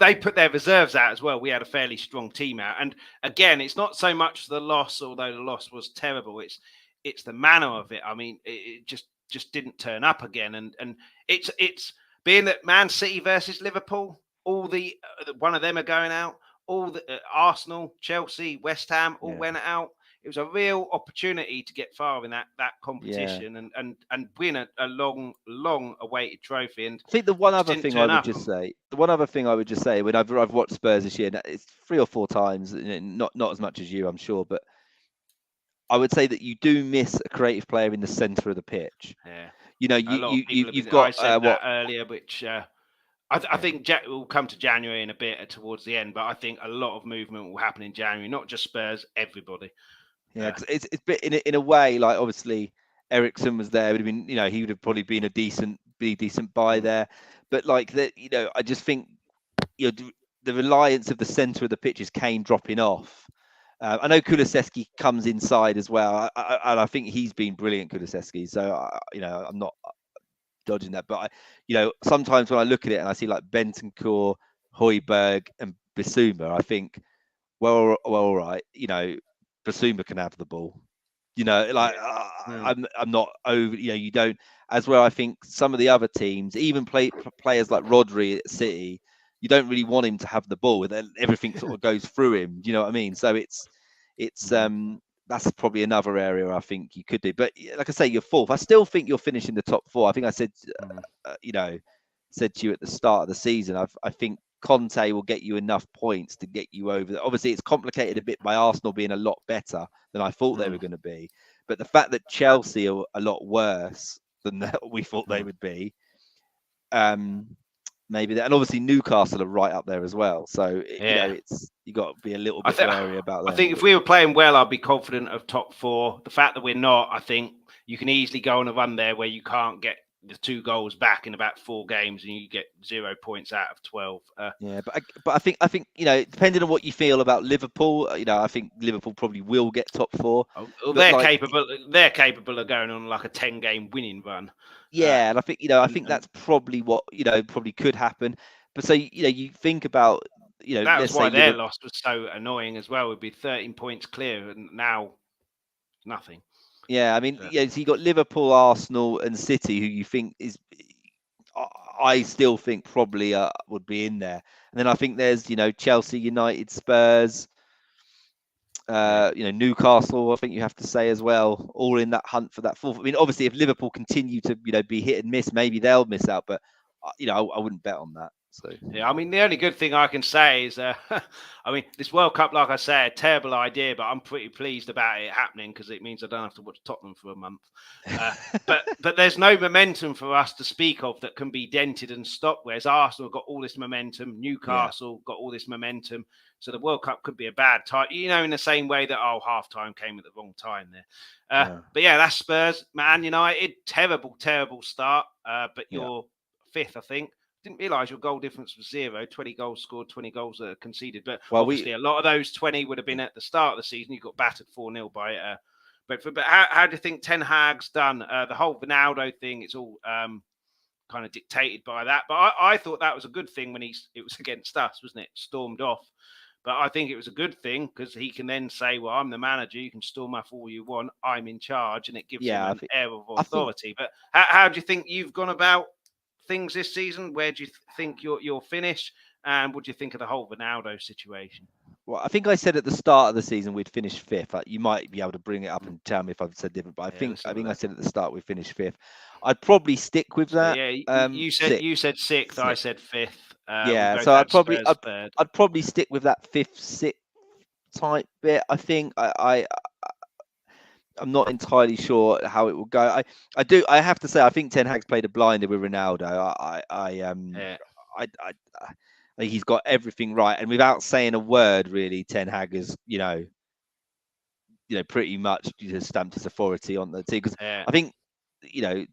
They put their reserves out as well. We had a fairly strong team out, and again, it's not so much the loss, although the loss was terrible. It's the manner of it. I mean, it just didn't turn up again, and it's being that Man City versus Liverpool, all the one of them are going out. All the Arsenal, Chelsea, West Ham all yeah, went out. It was a real opportunity to get far in that yeah. competition and win a long awaited trophy, and I think the one just other didn't thing I turn would up. just say, the one other thing I would just say, when I've watched Spurs this year, and it's 3 or 4 times, not as much as you, I'm sure, but I would say that you do miss a creative player in the centre of the pitch. Yeah, You a lot of people have you've been. got I said that what? earlier, which I Yeah, think will come to January in a bit towards the end. But I think a lot of movement will happen in January, not just Spurs, everybody. yeah, because it's bit in a way like obviously Ericsson was there, would have been he would have probably been a decent buy Mm, there, but like that I just think the reliance of the centre of the pitch is Kane dropping off. I know Kulusevski comes inside as well, and I think he's been brilliant, Kulusevski. So I'm not dodging that, but sometimes when I look at it and I see like Bentancur, Højbjerg, and Bissouma, I think, all right, Bissouma can have the ball. yeah. Like Mm, I'm not over. You don't. As where I think some of the other teams, even players like Rodri at City, you don't really want him to have the ball. Everything sort of goes through him. Do you know what I mean? So it's mm, that's probably another area I think you could do. But like I say, you're fourth. I still think you'll finish in the top four. I think I said, mm, uh, you know, said to you at the start of the season. I think Conte will get you enough points to get you over. Obviously, it's complicated a bit by Arsenal being a lot better than I thought they were mm, going to be. But the fact that Chelsea are a lot worse than we thought they mm. would be, um, maybe that, and obviously Newcastle are right up there as well. So Yeah. it's you got to be a little I bit think wary about I them. think if we were playing well, I'd be confident of top four. The fact that we're not, I think you can easily go on a run there where you can't get the 2 goals back in about 4 games and you get 0 points out of 12. Yeah, but I think depending on what you feel about Liverpool, I think Liverpool probably will get top four. Well, But they're like, capable. They're capable of going on like a 10-game winning run. Uh, yeah, and I think I think and that's probably what probably could happen. But so you think about that was let's say why their Liverpool. loss was so annoying as well. Would be 13 points clear, and now nothing. Yeah, I mean, Uh, so you got Liverpool, Arsenal, and City, who you think is, I still think probably would be in there. And then I think there's Chelsea, United, Spurs, yeah, Newcastle. I think you have to say as well, all in that hunt for that fourth. I mean, obviously, if Liverpool continue to be hit and miss, maybe they'll miss out. But I wouldn't bet on that. So yeah. I mean, the only good thing I can say is, I mean, this World Cup, like I said, a terrible idea, but I'm pretty pleased about it happening because it means I don't have to watch Tottenham for a month. But there's no momentum for us to speak of that can be dented and stopped. Whereas Arsenal got all this momentum, yeah, Newcastle got all this momentum. So the World Cup could be a bad time, in the same way that half time came at the wrong time there. yeah, But yeah, that's Spurs, Man United, terrible start. But yeah. you're fifth, I think. Didn't realise your goal difference was 0. 20 goals scored, 20 goals conceded. But Well, obviously, a lot of those 20 would have been at the start of the season. You got battered 4-0 by But how do you think Ten Hag's done? The whole Ronaldo thing, it's all kind of dictated by that. But I thought that was a good thing when it was against us, wasn't it? Stormed off. But I think it was a good thing because he can then say, well, I'm the manager. You can storm off all you want. I'm in charge. And it gives him yeah. an air of I think authority. But how do you think you've gone about things this season? Where do you think you'll finish? And what do you think of the whole Ronaldo situation? Well, I think I said at the start of the season we'd finish fifth. You might be able to bring it up Mm. and tell me if I've said different, but I Yeah, think let's I have a think I look. said at the start we'd finish fifth. I'd probably stick with So that. yeah, Sixth, you said sixth. I sixth. said fifth. We Yeah, both so had Spurs third. I'd probably stick with that fifth, sixth type bit. I think I'm not entirely sure how it will go. I have to say I think Ten Hag's played a blinder with Ronaldo. Yeah, I think he's got everything right, and without saying a word, really, Ten Hag has pretty much stamped his authority on the team because yeah. I think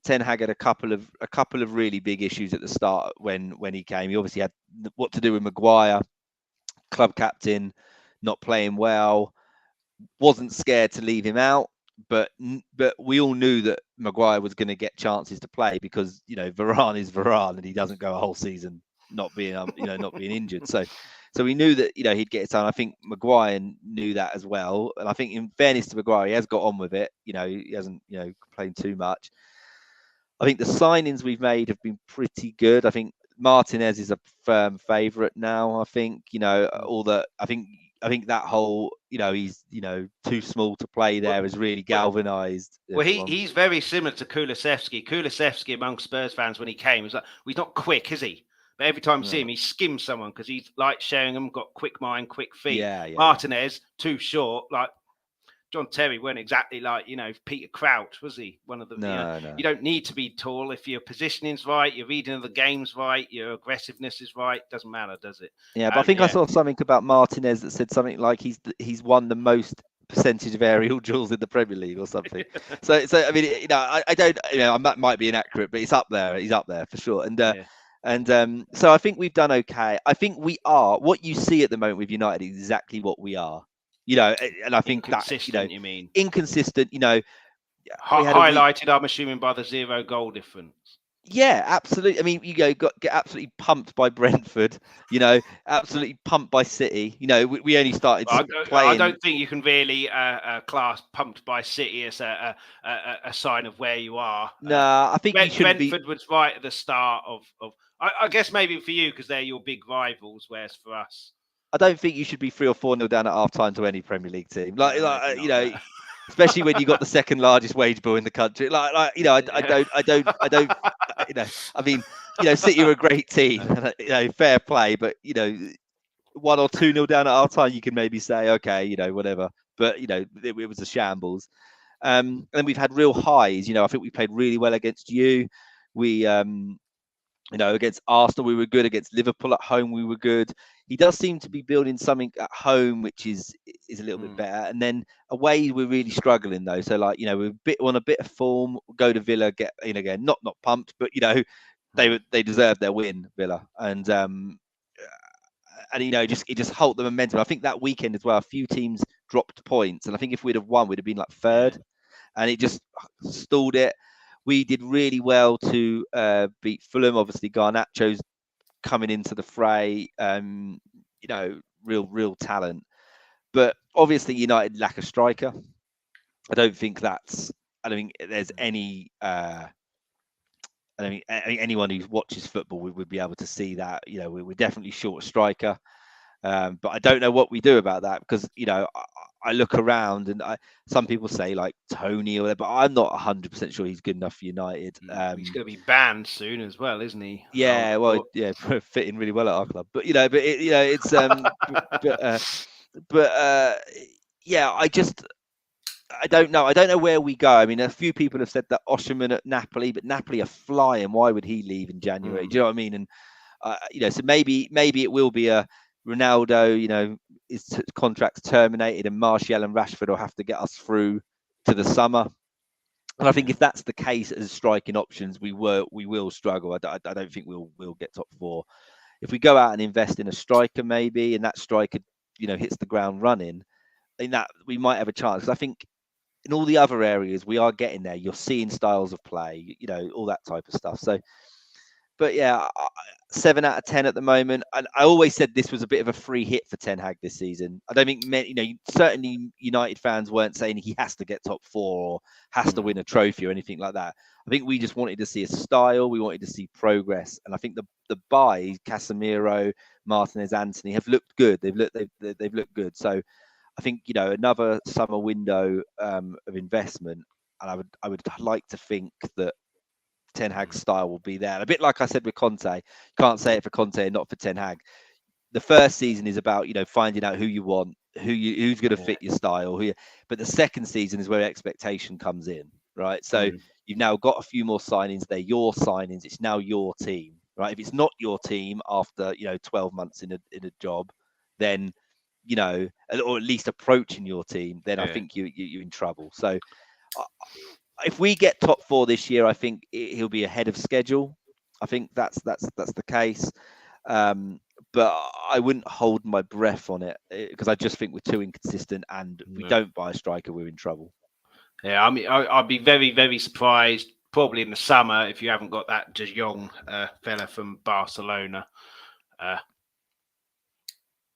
Ten Hag had a couple of really big issues at the start when he came. He obviously had what to do with Maguire, club captain, not playing well, wasn't scared to leave him out, but we all knew that Maguire was going to get chances to play because Varane is Varane and he doesn't go a whole season not being not being injured. So we knew that he'd get his time. I think Maguire knew that as well, and I think in fairness to Maguire, he has got on with it. He hasn't complained too much. I think the signings we've made have been pretty good. I think Martinez is a firm favourite now. I think all the I think that whole he's too small to play Well, there has really well, galvanised well, everyone. he's very similar to Kulusevski. Kulusevski among Spurs fans when he came was like, well, he's not quick, is he? But every time you see No. him, he skims someone because he's like sharing them, got quick mind, quick feet. Yeah. Martinez too short, like John Terry weren't exactly like, Peter Crouch, was he? One of the, No. you don't need to be tall. If your positioning's right, your reading of the game's right, your aggressiveness is right, doesn't matter, does it? Yeah, but I think I Yeah, saw something about Martinez that said something like he's won the most percentage of aerial duels in the Premier League or something. So I mean, I don't, that might be inaccurate, but it's up there. He's up there for sure. yeah. So I think we've done okay. I think we are what you see at the moment with United is exactly what we are. And I think that Inconsistent, you mean? inconsistent. We had a week. Highlighted, I'm assuming, by the 0 goal difference. Yeah, absolutely. I mean, get absolutely pumped by Brentford. Absolutely pumped by City. We only started I playing. don't think you can really class pumped by City as a sign of where you are. No, I think you shouldn't be. Brentford was right at the start of I guess maybe for you because they're your big rivals, whereas for us, I don't think you should be 3 or 4 nil down at half time to any Premier League team. no, maybe not. Especially when you got the second largest wage bill in the country. I don't. I mean, City are a great team. Fair play, but 1 or 2 nil down at half time, you can maybe say, okay, whatever. But it was a shambles. And then we've had real highs. I think we played really well against you. We against Arsenal, we were good. Against Liverpool at home, we were good. He does seem to be building something at home, which is a little bit better. And then away, we're really struggling though. So we're on a bit of form. Go to Villa, get in again. Not pumped, but they deserve their win, Villa. And it just helped the momentum. I think that weekend as well, a few teams dropped points, and I think if we'd have won, we'd have been like third, and it just stalled it. We did really well to beat Fulham. Obviously, Garnacho's coming into the fray. Real talent. But obviously, United lack a striker. I don't think there's any. I think anyone who watches football would be able to see that. We're definitely short a striker. But I don't know what we do about that because I look around and some people say like Tony or whatever, but I'm not 100% sure he's good enough for United. He's going to be banned soon as well, isn't he? Yeah, well, yeah, fitting really well at our club, but it's yeah, I don't know. I don't know where we go. I mean, a few people have said that Osimhen at Napoli, but Napoli are flying. Why would he leave in January? Do you know what I mean? And so maybe it will be a Ronaldo. His contract's terminated, and Martial and Rashford will have to get us through to the summer. And I think if that's the case as striking options, we will struggle. I don't think we'll get top four. If we go out and invest in a striker, maybe, and that striker hits the ground running, in that we might have a chance. Because I think in all the other areas we are getting there. You're seeing styles of play, all that type of stuff. So, but yeah, 7 out of 10 at the moment. And I always said this was a bit of a free hit for Ten Hag this season. I don't think many, certainly United fans weren't saying he has to get top four or has to win a trophy or anything like that. I think we just wanted to see a style. We wanted to see progress, and I think the buys, Casemiro, Martinez, Anthony, have looked good. They've looked good. So I think another summer window of investment, and I would like to think that Ten Hag's style will be there. A bit like I said with Conte, can't say it for Conte and not for Ten Hag. The first season is about finding out who you want, who's going to fit your style. But the second season is where expectation comes in, right? So you've now got a few more signings. They're your signings. It's now your team, right? If it's not your team after 12 months in a job, then or at least approaching your team, then I think you're in trouble. So if we get top four this year, I think he'll be ahead of schedule. I think that's the case. But I wouldn't hold my breath on it because I just think we're too inconsistent, and if we don't buy a striker, we're in trouble. Yeah, I mean, I'd be very, very surprised probably in the summer if you haven't got that De Jong fella from Barcelona.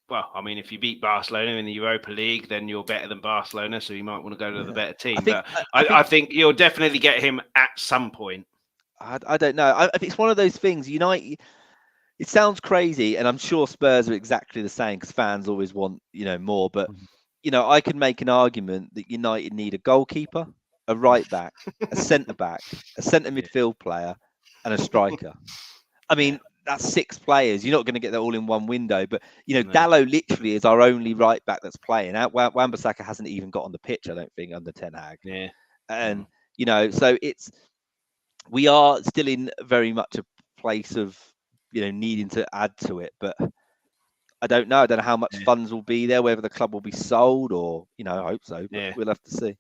Well, I mean, if you beat Barcelona in the Europa League, then you're better than Barcelona, so you might want to go to the better team. I think you'll definitely get him at some point. I don't know. I think it's one of those things. United. It sounds crazy, and I'm sure Spurs are exactly the same because fans always want more. But I can make an argument that United need a goalkeeper, a right back, a centre midfield player, and a striker. I mean, that's 6 players. You're not going to get that all in one window. But Dalot literally is our only right back that's playing. Wan-Bissaka hasn't even got on the pitch, I don't think, under Ten Hag. Yeah, and so we are still in very much a place of needing to add to it, but I don't know. I don't know how much funds will be there, whether the club will be sold or I hope so, but we'll have to see.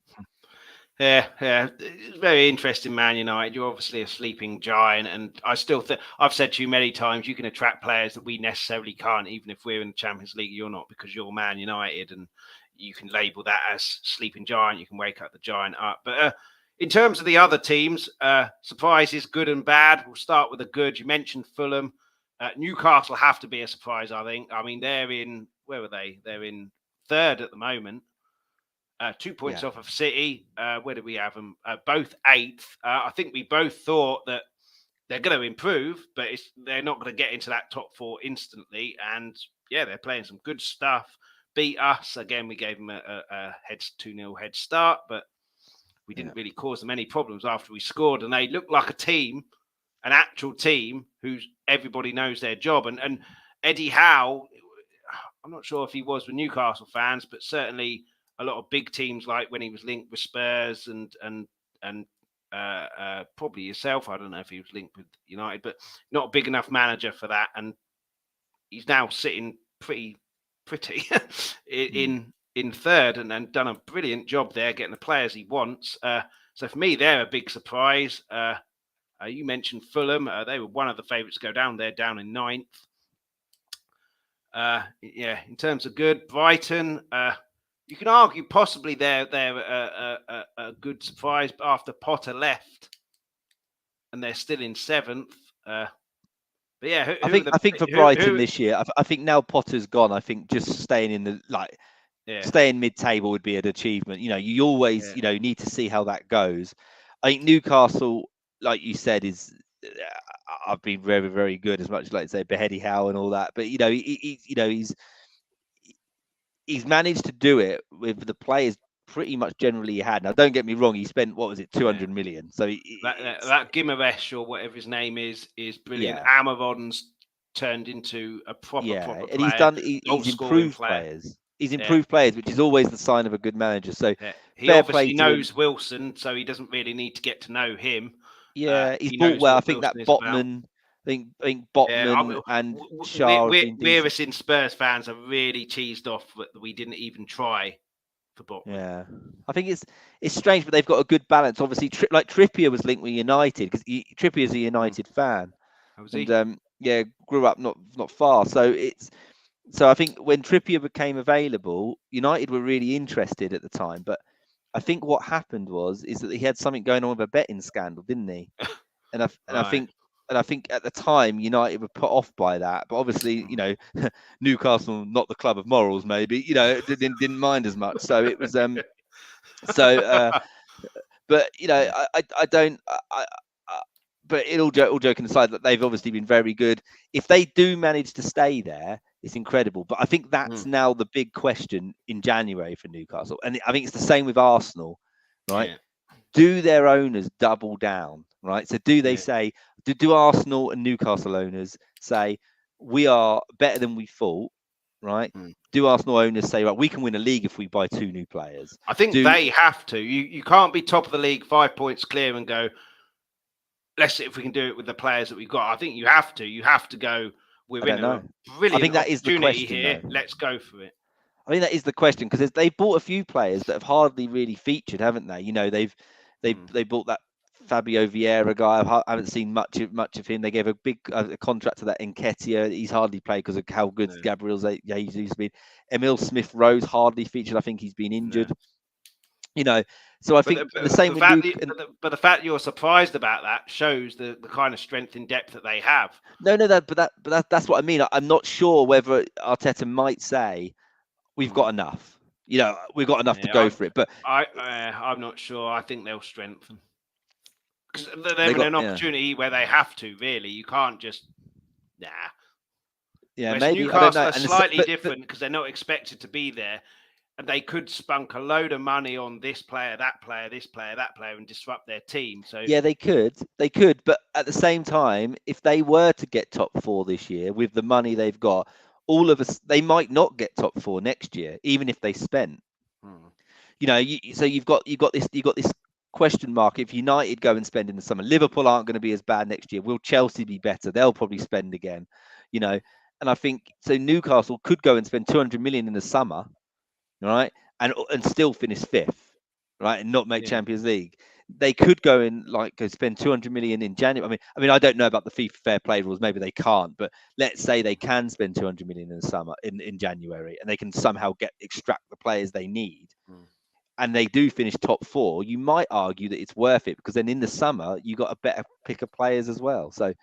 Yeah, it's very interesting, Man United. You're obviously a sleeping giant, and I still think I've said to you many times you can attract players that we necessarily can't, even if we're in the Champions League. You're not, because you're Man United, and you can label that as sleeping giant. You can wake up the giant up. But in terms of the other teams, surprises, good and bad. We'll start with the good. You mentioned Fulham. Newcastle have to be a surprise, I think. I mean, they're in, where were they? They're in 3rd at the moment. 2 points off of City. Where do we have them? Both 8th. I think we both thought that they're going to improve, but they're not going to get into that top 4 instantly. And they're playing some good stuff. Beat us. Again, we gave them a 2-0 head start, but we didn't really cause them any problems after we scored. And they looked like a team, an actual team, who's everybody knows their job. And Eddie Howe, I'm not sure if he was with Newcastle fans, but certainly a lot of big teams, like when he was linked with Spurs and probably yourself. I don't know if he was linked with United, but not a big enough manager for that. And he's now sitting pretty in 3rd and done a brilliant job there, getting the players he wants. So for me, they're a big surprise. You mentioned Fulham. They were one of the favourites to go down. They're down in 9th. In terms of good, Brighton. You can argue possibly they're a good surprise, but after Potter left, and they're still in 7th. But I think for Brighton this year, I think now Potter's gone. I think just staying in the staying mid-table would be an achievement. You always need to see how that goes. I think Newcastle, like you said, is I've been very, very good, as much as like say Beheady Howe and all that. But he's managed to do it with the players pretty much generally he had. Now, don't get me wrong, he spent 200 million. So that Gimaresh or whatever his name is brilliant. Amaron's turned into a proper player. And he's improved players. He's improved players, which is always the sign of a good manager. So he obviously knows Wilson, so he doesn't really need to get to know him. Yeah, he's bought well. I think that Botman. I think Botman and Shah. We're as in Spurs fans are really cheesed off that we didn't even try for Botman. Yeah, I think it's strange, but they've got a good balance. Obviously, like Trippier was linked with United because Trippier's a United fan, and grew up not far. So I think when Trippier became available, United were really interested at the time. But I think what happened is that he had something going on with a betting scandal, didn't he? And I think and I think at the time United were put off by that, but obviously, Newcastle, not the club of morals, maybe, didn't mind as much. So it was so but Yeah. I don't I but all joking aside, that they've obviously been very good. If they do manage to stay there, it's incredible. But I think that's Mm, now the big question in January for Newcastle, and I think it's the same with Arsenal, right? yeah. Do their owners double down, right? So do they Yeah. say, do Arsenal and Newcastle owners say, we are better than we thought, right? Mm. Do Arsenal owners say, right, we can win a league if we buy 2 new players? I think Do they have to. You can't be top of the league 5 points clear and go, let's see if we can do it with the players that we've got. I think you have to. You have to go, I we're in don't a know. I brilliant think that is the opportunity question, here. though. Let's go for it. I think that is the question because they bought a few players that have hardly really featured, haven't they? Mm. They bought that Fabio Vieira guy. I haven't seen much of him. They gave a big a contract to that Nketiah. He's hardly played because of how good No, Gabriel Jesus has been. Emil Smith Rose hardly featured. I think he's been no. injured. You know, so I But think the same the with fact Luke. that, but the fact you're surprised about that shows the kind of strength in depth that they have. No, that's what I mean. I'm not sure whether Arteta might say we've Mm. got enough. We've got enough to Yeah, go for it, but I'm not sure. I think they'll strengthen because they're they in got an opportunity where they have to. Really, you can't just nah. yeah, Whereas maybe I don't Newcastle know. are slightly different because they're not expected to be there, and they could spunk a load of money on this player, that player, this player, that player, and disrupt their team. So Yeah, they could, but at the same time, if they were to get top 4 this year with the money they've got, all of us they might not get top 4 next year, even if they spent. hmm, So you've got this question mark. If United go and spend in the summer, Liverpool aren't going to be as bad next year. Will Chelsea be better? They'll probably spend again. You know, and I think so. Newcastle could go and spend 200 million in the summer, right? And still finish fifth, right? And not make yeah, Champions League. They could go and go spend 200 million in January. I mean, I don't know about the FIFA fair play rules. Maybe they can't, but let's say they can spend 200 million in the summer in January, and they can somehow extract the players they need, hmm, and they do finish top 4. You might argue that it's worth it because then in the summer you got a better pick of players as well. So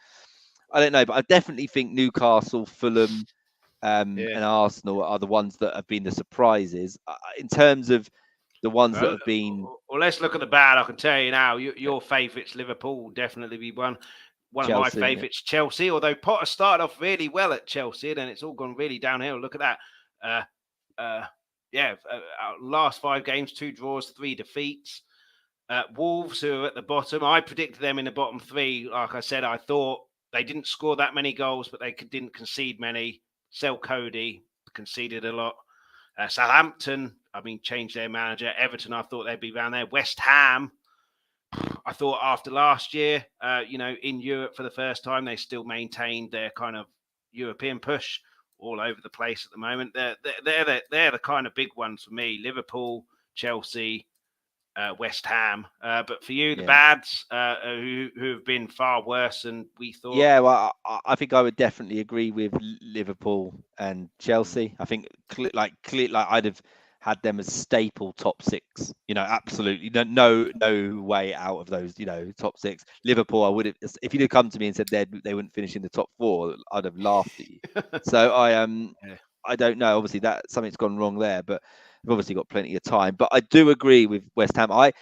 I don't know, but I definitely think Newcastle, Fulham, yeah. and Arsenal are the ones that have been the surprises. In terms of the ones that Well, have been let's look at the bad. I can tell you now, your favourites, Liverpool, will definitely be one. One of my Chelsea, yeah, favourites, Chelsea. Although Potter started off really well at Chelsea, then it's all gone really downhill. Look at that. Uh, uh, yeah, last 5 games, 2 draws, 3 defeats. Wolves, who are at the bottom, I predicted them in the bottom 3. Like I said, I thought they didn't score that many goals, but they didn't concede many. Sell Cody conceded a lot. Southampton, changed their manager. Everton, I thought they'd be around there. West Ham, I thought after last year, in Europe for the first time, they still maintained their kind of European push all over the place at the moment. They're the kind of big ones for me. Liverpool, Chelsea, West Ham. But for you, the yeah. bads, who have been far worse than we thought. Yeah, well, I think I would definitely agree with Liverpool and Mm. Chelsea. I think like I'd have had them as staple top 6. Absolutely no way out of those. Top 6. Liverpool, I would have if you'd have come to me and said they wouldn't finish in the top 4, I'd have laughed at you. So Yeah. I don't know. Obviously, that something's gone wrong there, but we've obviously got plenty of time. But I do agree with West Ham. I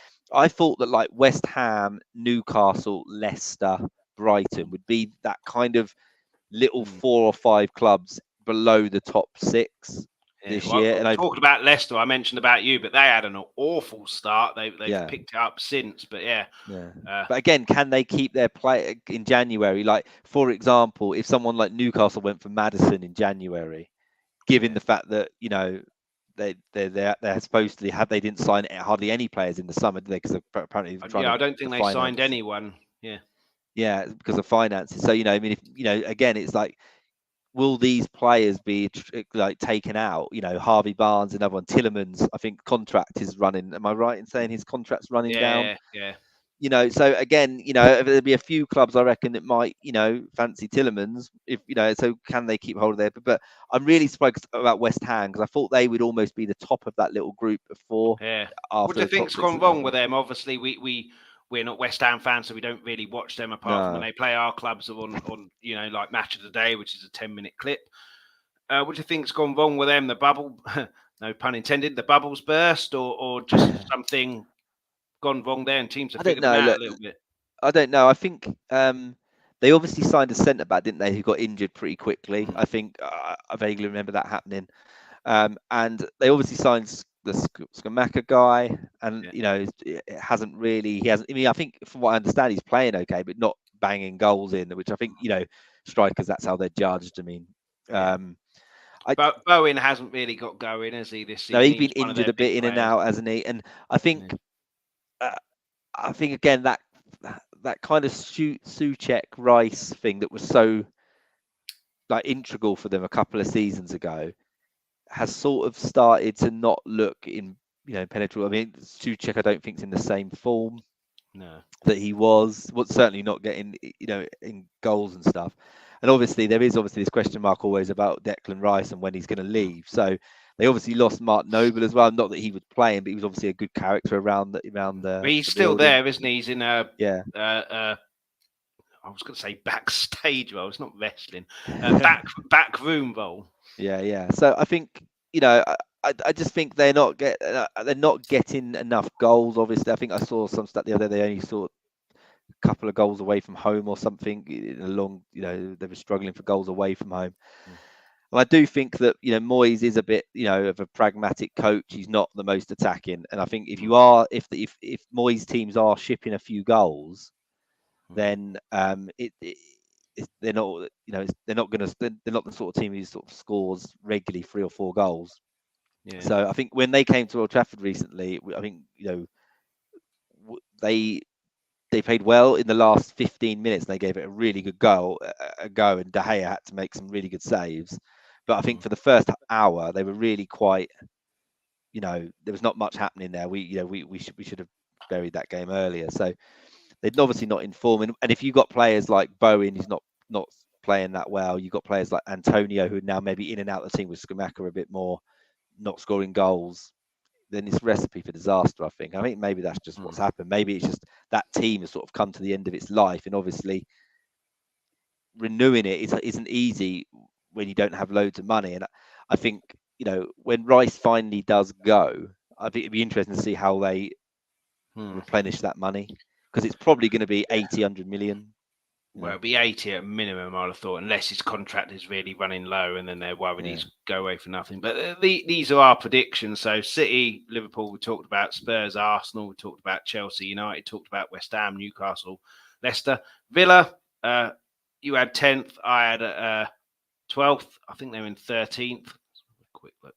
thought that like West Ham, Newcastle, Leicester, Brighton would be that kind of little Mm. 4 or 5 clubs below the top 6 Yeah, this year. well, And I talking about Leicester, I mentioned about you, but they had an awful start. They've yeah, picked it up since, but yeah, yeah. uh, But again, can they keep their play in January? Like for example, if someone like Newcastle went for Madison in January, given yeah, the fact that they're supposedly they didn't sign hardly any players in the summer, did they? Because apparently they're trying yeah. to I don't the think they signed finance. anyone. Yeah, Yeah, because of finances. So I mean, if again, it's like, will these players be like taken out? Harvey Barnes, another one, Tillemans. I think contract is running. Am I right in saying his contract's running down? yeah, yeah. So again, there'll be a few clubs I reckon that might, fancy Tillemans. If so can they keep hold of their? But I'm really surprised about West Ham because I thought they would almost be the top of that little group of 4 Yeah. What after do you the top think's 6 gone that they're wrong with on. them? Obviously, we're not West Ham fans, so we don't really watch them apart from when No, they play our clubs on like Match of the Day, which is a 10-minute clip. What do you think's gone wrong with them? The bubble, no pun intended, the bubbles burst, or just something gone wrong there, and teams have I don't figured them know. out a Look, little bit. I don't know. I think they obviously signed a centre back, didn't they? Who got injured pretty quickly. Mm, I think I vaguely remember that happening. And they obviously signed the Skamaka guy, and yeah, it hasn't really. He hasn't. I mean, I think from what I understand, he's playing okay, but not banging goals in, which I think strikers. That's how they're judged. I mean, yeah. um, I But Bowen hasn't really got going, has he, this no, season? he's He's been one of injured their a big bit in and players. out, hasn't he? And I think Yeah. uh, I think again that kind of Souček Rice thing that was so like integral for them a couple of seasons ago has sort of started to not look in penetrable. I mean, Souček I don't think is in the same form No. that he was. Was certainly not getting in goals and stuff. And obviously there is obviously this question mark always about Declan Rice and when he's going to Mm. leave. So they obviously lost Mark Noble as well. Not that he was playing, but he was obviously a good character around But he's the still building. there, isn't he? He's in a Yeah. I was going to say backstage role. It's not wrestling. Back room role. Yeah. So I think I just think they're not getting enough goals. Obviously, I think I saw some stat the other day. They only saw a couple of goals away from home or something. In a long, they were struggling for goals away from home. Mm. And I do think that Moyes is a bit of a pragmatic coach. He's not the most attacking, and I think if Mm. you are if Moyes teams are shipping a few goals, Mm. then they're not they're not going to they're not the sort of team who sort of scores regularly 3 or 4 goals. Yeah. So I think when they came to Old Trafford recently, I think they played well in the last 15 minutes. And they gave it a really good go, and De Gea had to make some really good saves. But I think Mm. for the first hour, they were really quite. There was not much happening there. We should have buried that game earlier. So they're obviously not in form. And if you've got players like Bowen, who's not playing that well, you've got players like Antonio, who are now maybe in and out of the team with Skamaka a bit more, not scoring goals, then it's recipe for disaster. I think maybe that's just what's Mm. happened. Maybe it's just that team has sort of come to the end of its life, and obviously renewing it isn't easy when you don't have loads of money. And I think when Rice finally does go, I think it'd be interesting to see how they Mm. replenish that money, because it's probably going to be Yeah. 80-100 million. Well, it'll be 80 at minimum, I'd have thought, unless his contract is really running low and then they're worried Yeah. he's go away for nothing. But these are our predictions. So City, Liverpool, we talked about Spurs, Arsenal, we talked about Chelsea, United, talked about West Ham, Newcastle, Leicester. Villa, you had 10th, I had 12th. I think they're in 13th. Quick look.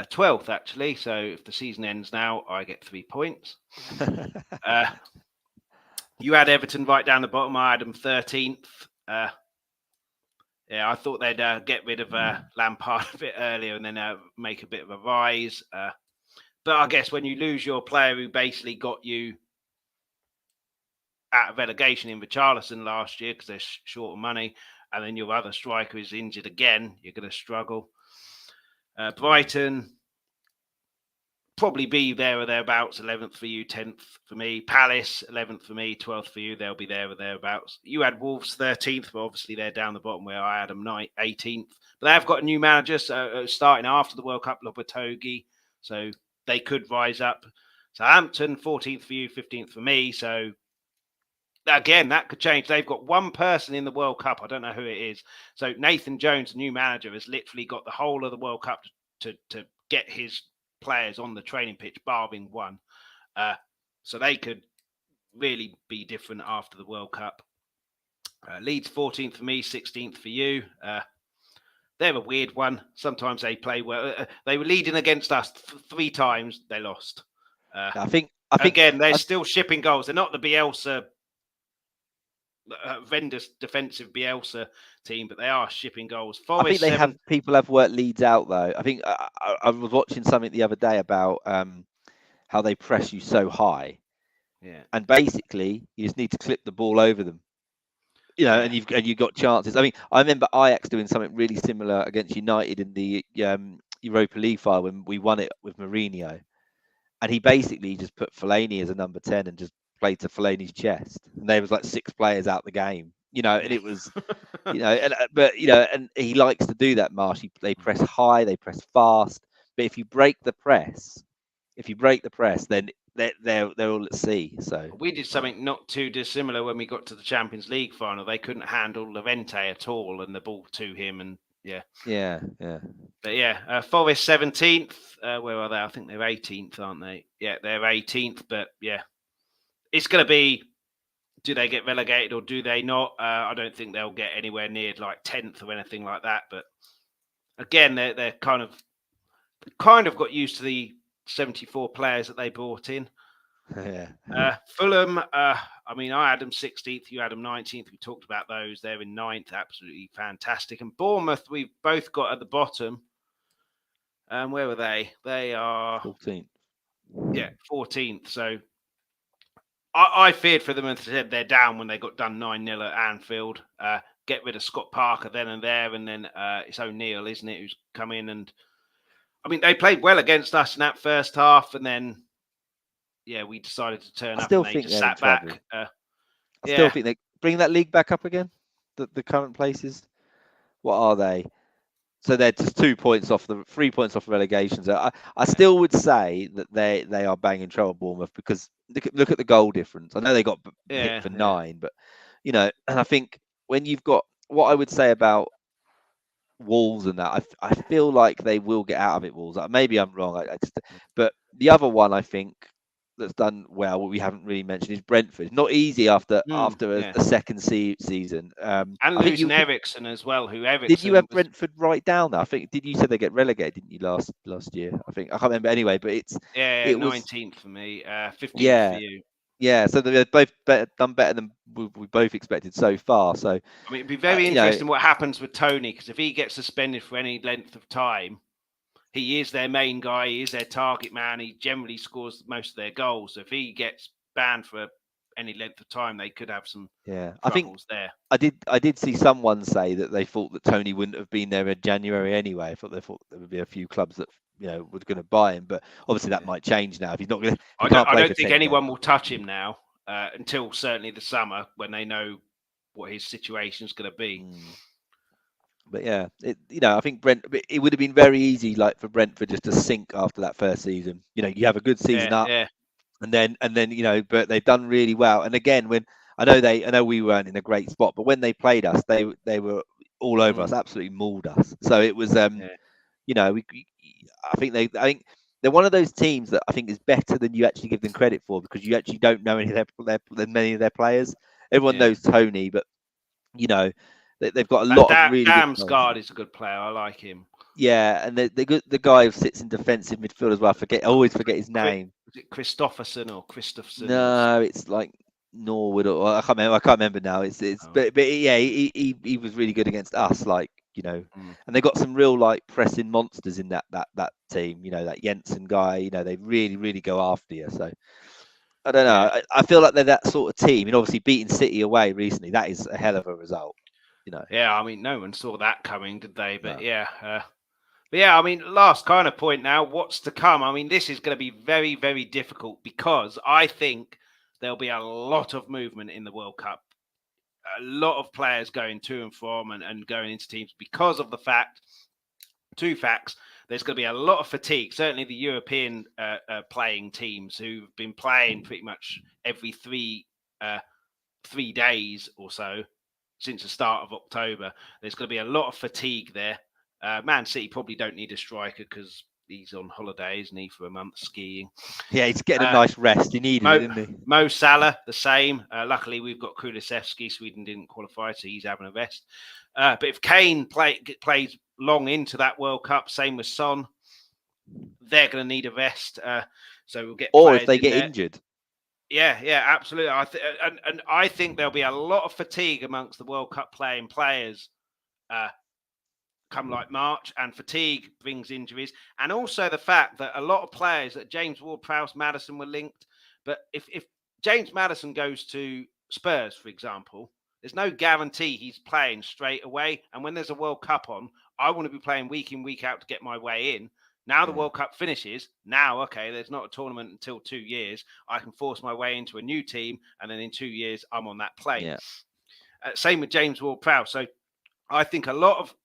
12th, actually. So if the season ends now, I get 3 points. You had Everton right down the bottom. I had them 13th. Yeah, I thought they'd get rid of Lampard a bit earlier and then make a bit of a rise. But I guess when you lose your player who basically got you out of relegation in Richarlison last year because they're short of money, and then your other striker is injured again, you're going to struggle. Brighton, probably be there or thereabouts. 11th for you, 10th for me. Palace, 11th for me, 12th for you. They'll be there or thereabouts. You had Wolves 13th, but obviously they're down the bottom where I had them 18th. But they have got a new manager starting after the World Cup, Lopetegui, so they could rise up. Southampton, 14th for you, 15th for me. So again, that could change. They've got one person in the World Cup. I don't know who it is. So Nathan Jones, the new manager, has literally got the whole of the World Cup to get his players on the training pitch, barring one. So they could really be different after the World Cup. Leeds 14th for me, 16th for you. They're a weird one. Sometimes they play well. They were leading against us 3 times. They lost. I think again, they're still shipping goals. They're not the Bielsa horrendous defensive Bielsa team, but they are shipping goals. Forest, I think they people have worked Leeds out though. I think I was watching something the other day about how they press you so high, and basically you just need to clip the ball over them, and you've got chances. I mean, I remember Ajax doing something really similar against United in the Europa League final when we won it with Mourinho, and he basically just put Fellaini as a number 10 and just played to Fellaini's chest, and there was like 6 players out the game, and Yeah. it was, but and he likes to do that. Marsh, they press high, they press fast, but if you break the press, then they're all at sea. So We did something not too dissimilar when we got to the Champions League final. They couldn't handle Levente at all, and the ball to him, and yeah. yeah. But yeah, Forest 17th. Where are they? I think they're 18th, aren't they? Yeah, they're 18th. But yeah, it's going to be, do they get relegated or do they not? I don't think they'll get anywhere near like 10th or anything like that. But again, they're kind of got used to the 74 players that they brought in. Yeah. Fulham, I had them 16th, you had them 19th. We talked about those. They're in 9th, absolutely fantastic. And Bournemouth, we've both got at the bottom. Where were they? They are 14th. Yeah, 14th. So I feared for them and said they're down when they got done 9-0 at Anfield. Get rid of Scott Parker then and there, and then it's O'Neill, isn't it, who's come in. And they played well against us in that first half, and then we decided to turn I up and still they think just they're in sat trouble. back. I still think they bring that league back up again. The current places. What are they? So they're just 2 points off 3 points off relegation. So I still would say that they are banging trouble, Bournemouth, because look at the goal difference. I know they got hit for 9, but and I think when you've got, what I would say about Wolves and that, I feel like they will get out of it. Wolves, maybe I'm wrong. But the other one I think that's done well, what we haven't really mentioned, is Brentford. Not easy after a second season. And I think losing Ericsson as well. Did you have Brentford right down there? I think, did you say they get relegated, didn't you, last year? I can't remember anyway, but it was 19th for me, 15th for yeah. you. Yeah, so they've both done better than we both expected so far. So it'd be very interesting what happens with Tony, because if he gets suspended for any length of time, he is their main guy, he is their target man, he generally scores most of their goals. So if he gets banned for any length of time, they could have some troubles there. I did see someone say that they thought that Tony wouldn't have been there in January anyway. They thought there would be a few clubs that were going to buy him, but obviously that might change now if he's not going to. I don't think anyone will touch him now until certainly the summer, when they know what his situation is going to be. But yeah, I think it would have been very easy, like, for Brentford just to sink after that first season. You have a good season up, and then but they've done really well. And again, when I know we weren't in a great spot, but when they played us, they were all over us, absolutely mauled us. So it was, I think they're one of those teams that I think is better than you actually give them credit for, because you actually don't know any of many of their players. Everyone knows Tony, but they've got a lot of really good players. Damsgaard is a good player. I like him. Yeah, and the guy who sits in defensive midfield as well. I always forget his name. Is it Christopherson or Christopherson? No, it's like Norwood, or I can't remember now. But yeah, he was really good against us, and they got some real, like, pressing monsters in that team. That Jensen guy. They really go after you. So I don't know. I feel like they're that sort of team. And obviously beating City away recently, that is a hell of a result. Yeah, no one saw that coming, did they? But last kind of point now, what's to come? This is going to be very, very difficult, because I think there'll be a lot of movement in the World Cup. A lot of players going to and from and going into teams, because of the two facts. There's going to be a lot of fatigue. Certainly the European playing teams, who've been playing pretty much every 3 days or so since the start of October. There's going to be a lot of fatigue there. Man City probably don't need a striker, because he's on holiday, isn't he, for a month skiing. Yeah, he's getting a nice rest. He needed it, didn't he? Mo Salah, the same. Luckily, we've got Kulusevski. Sweden didn't qualify, so he's having a rest. But if Kane plays long into that World Cup, same with Son, they're going to need a rest. So we'll get. Or if they get injured. Yeah, absolutely. I think there'll be a lot of fatigue amongst the World Cup playing players come like March, and fatigue brings injuries. And also the fact that a lot of players, that James Ward-Prowse, Maddison, were linked. But if James Maddison goes to Spurs, for example, there's no guarantee he's playing straight away. And when there's a World Cup on, I want to be playing week in, week out to get my way in. Now the Yeah. World Cup finishes. Now, okay, there's not a tournament until 2 years. I can force my way into a new team, and then in 2 years, I'm on that plane. Yeah. Same with James Ward-Prowse. So I think a lot of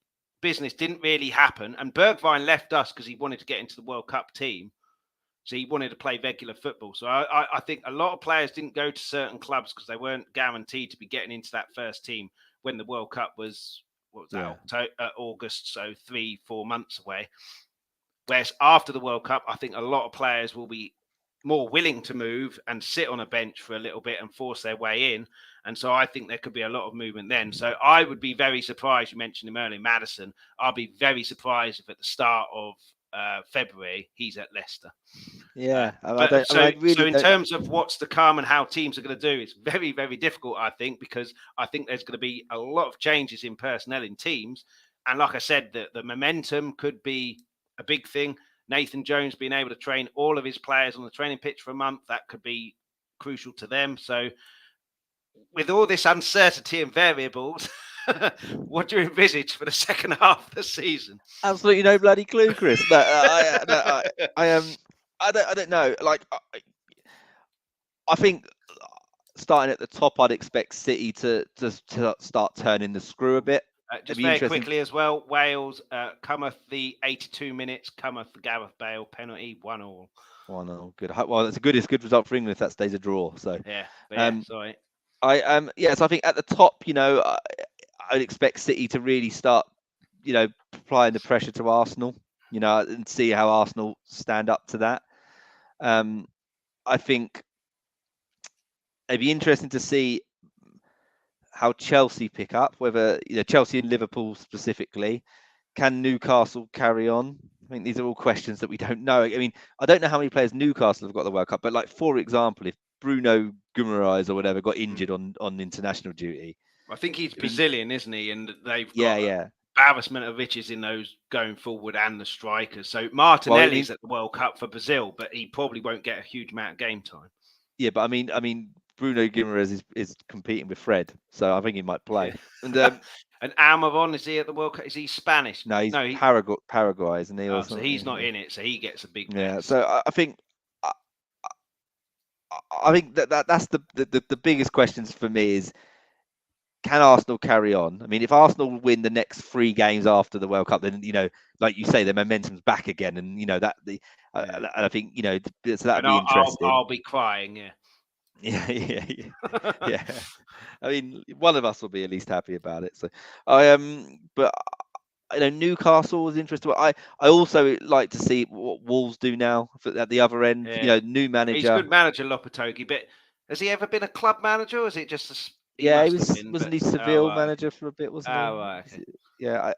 business didn't really happen, and Bergwijn left us because he wanted to get into the World Cup team. So he wanted to play regular football. So I think a lot of players didn't go to certain clubs because they weren't guaranteed to be getting into that first team when the World Cup was, what was that, Yeah. August, so 3-4 months away. Whereas after the World Cup, I think a lot of players will be more willing to move and sit on a bench for a little bit and force their way in. And so I think there could be a lot of movement then. So I would be very surprised. You mentioned him earlier, Madison. I'll be very surprised if at the start of February he's at Leicester. Yeah. So I really in don't. terms of what's to come and how teams are going to do, it's very, very difficult, I think, because I think there's going to be a lot of changes in personnel in teams. And like I said, the momentum could be a big thing. Nathan Jones being able to train all of his players on the training pitch for a month, that could be crucial to them. So with all this uncertainty and variables, what do you envisage for the second half of the season? Absolutely no bloody clue, Chris. No, I am. I don't know. Like, I think starting at the top, I'd expect City to start turning the screw a bit. It'd Just be very interesting. quickly as well, Wales cometh the 82 minutes, cometh the Gareth Bale penalty, 1-1. 1-0, good. Well, it's a good result for England if that stays a draw. So, Sorry. So I think at the top, I'd expect City to really start, applying the pressure to Arsenal, and see how Arsenal stand up to that. I think it'd be interesting to see how Chelsea pick up, whether Chelsea and Liverpool specifically. Can Newcastle carry on? I think these are all questions that we don't know. I mean, I don't know how many players Newcastle have got the World Cup, but like, for example, if Bruno Guimaraes or whatever got injured on international duty, I think he's I mean, Brazilian, isn't he? And they've got yeah. embarrassment of riches in those going forward and the strikers. So Well, Martinelli's at the World Cup for Brazil, but he probably won't get a huge amount of game time. Yeah, but I mean, Bruno Guimaraes is competing with Fred, so I think he might play. And and Almiron, is he at the World Cup? Is he Spanish? no, he's he, Paraguay, isn't he? Or so something? he's not in it, so he gets a big Yeah, mess. so I think that's the biggest questions for me is, can Arsenal carry on? I mean, if Arsenal win the next 3 games after the World Cup, then like you say, their momentum's back again, and and I think so that'd be interesting. I'll be crying, yeah. Yeah. I mean, one of us will be at least happy about it. So but Newcastle was interesting. I also like to see what Wolves do now at the other end. Yeah. New manager. He's a good manager, Lopetegui, but has he ever been a club manager, or is it just he wasn't he Seville manager for a bit, wasn't he? Right, okay. Yeah,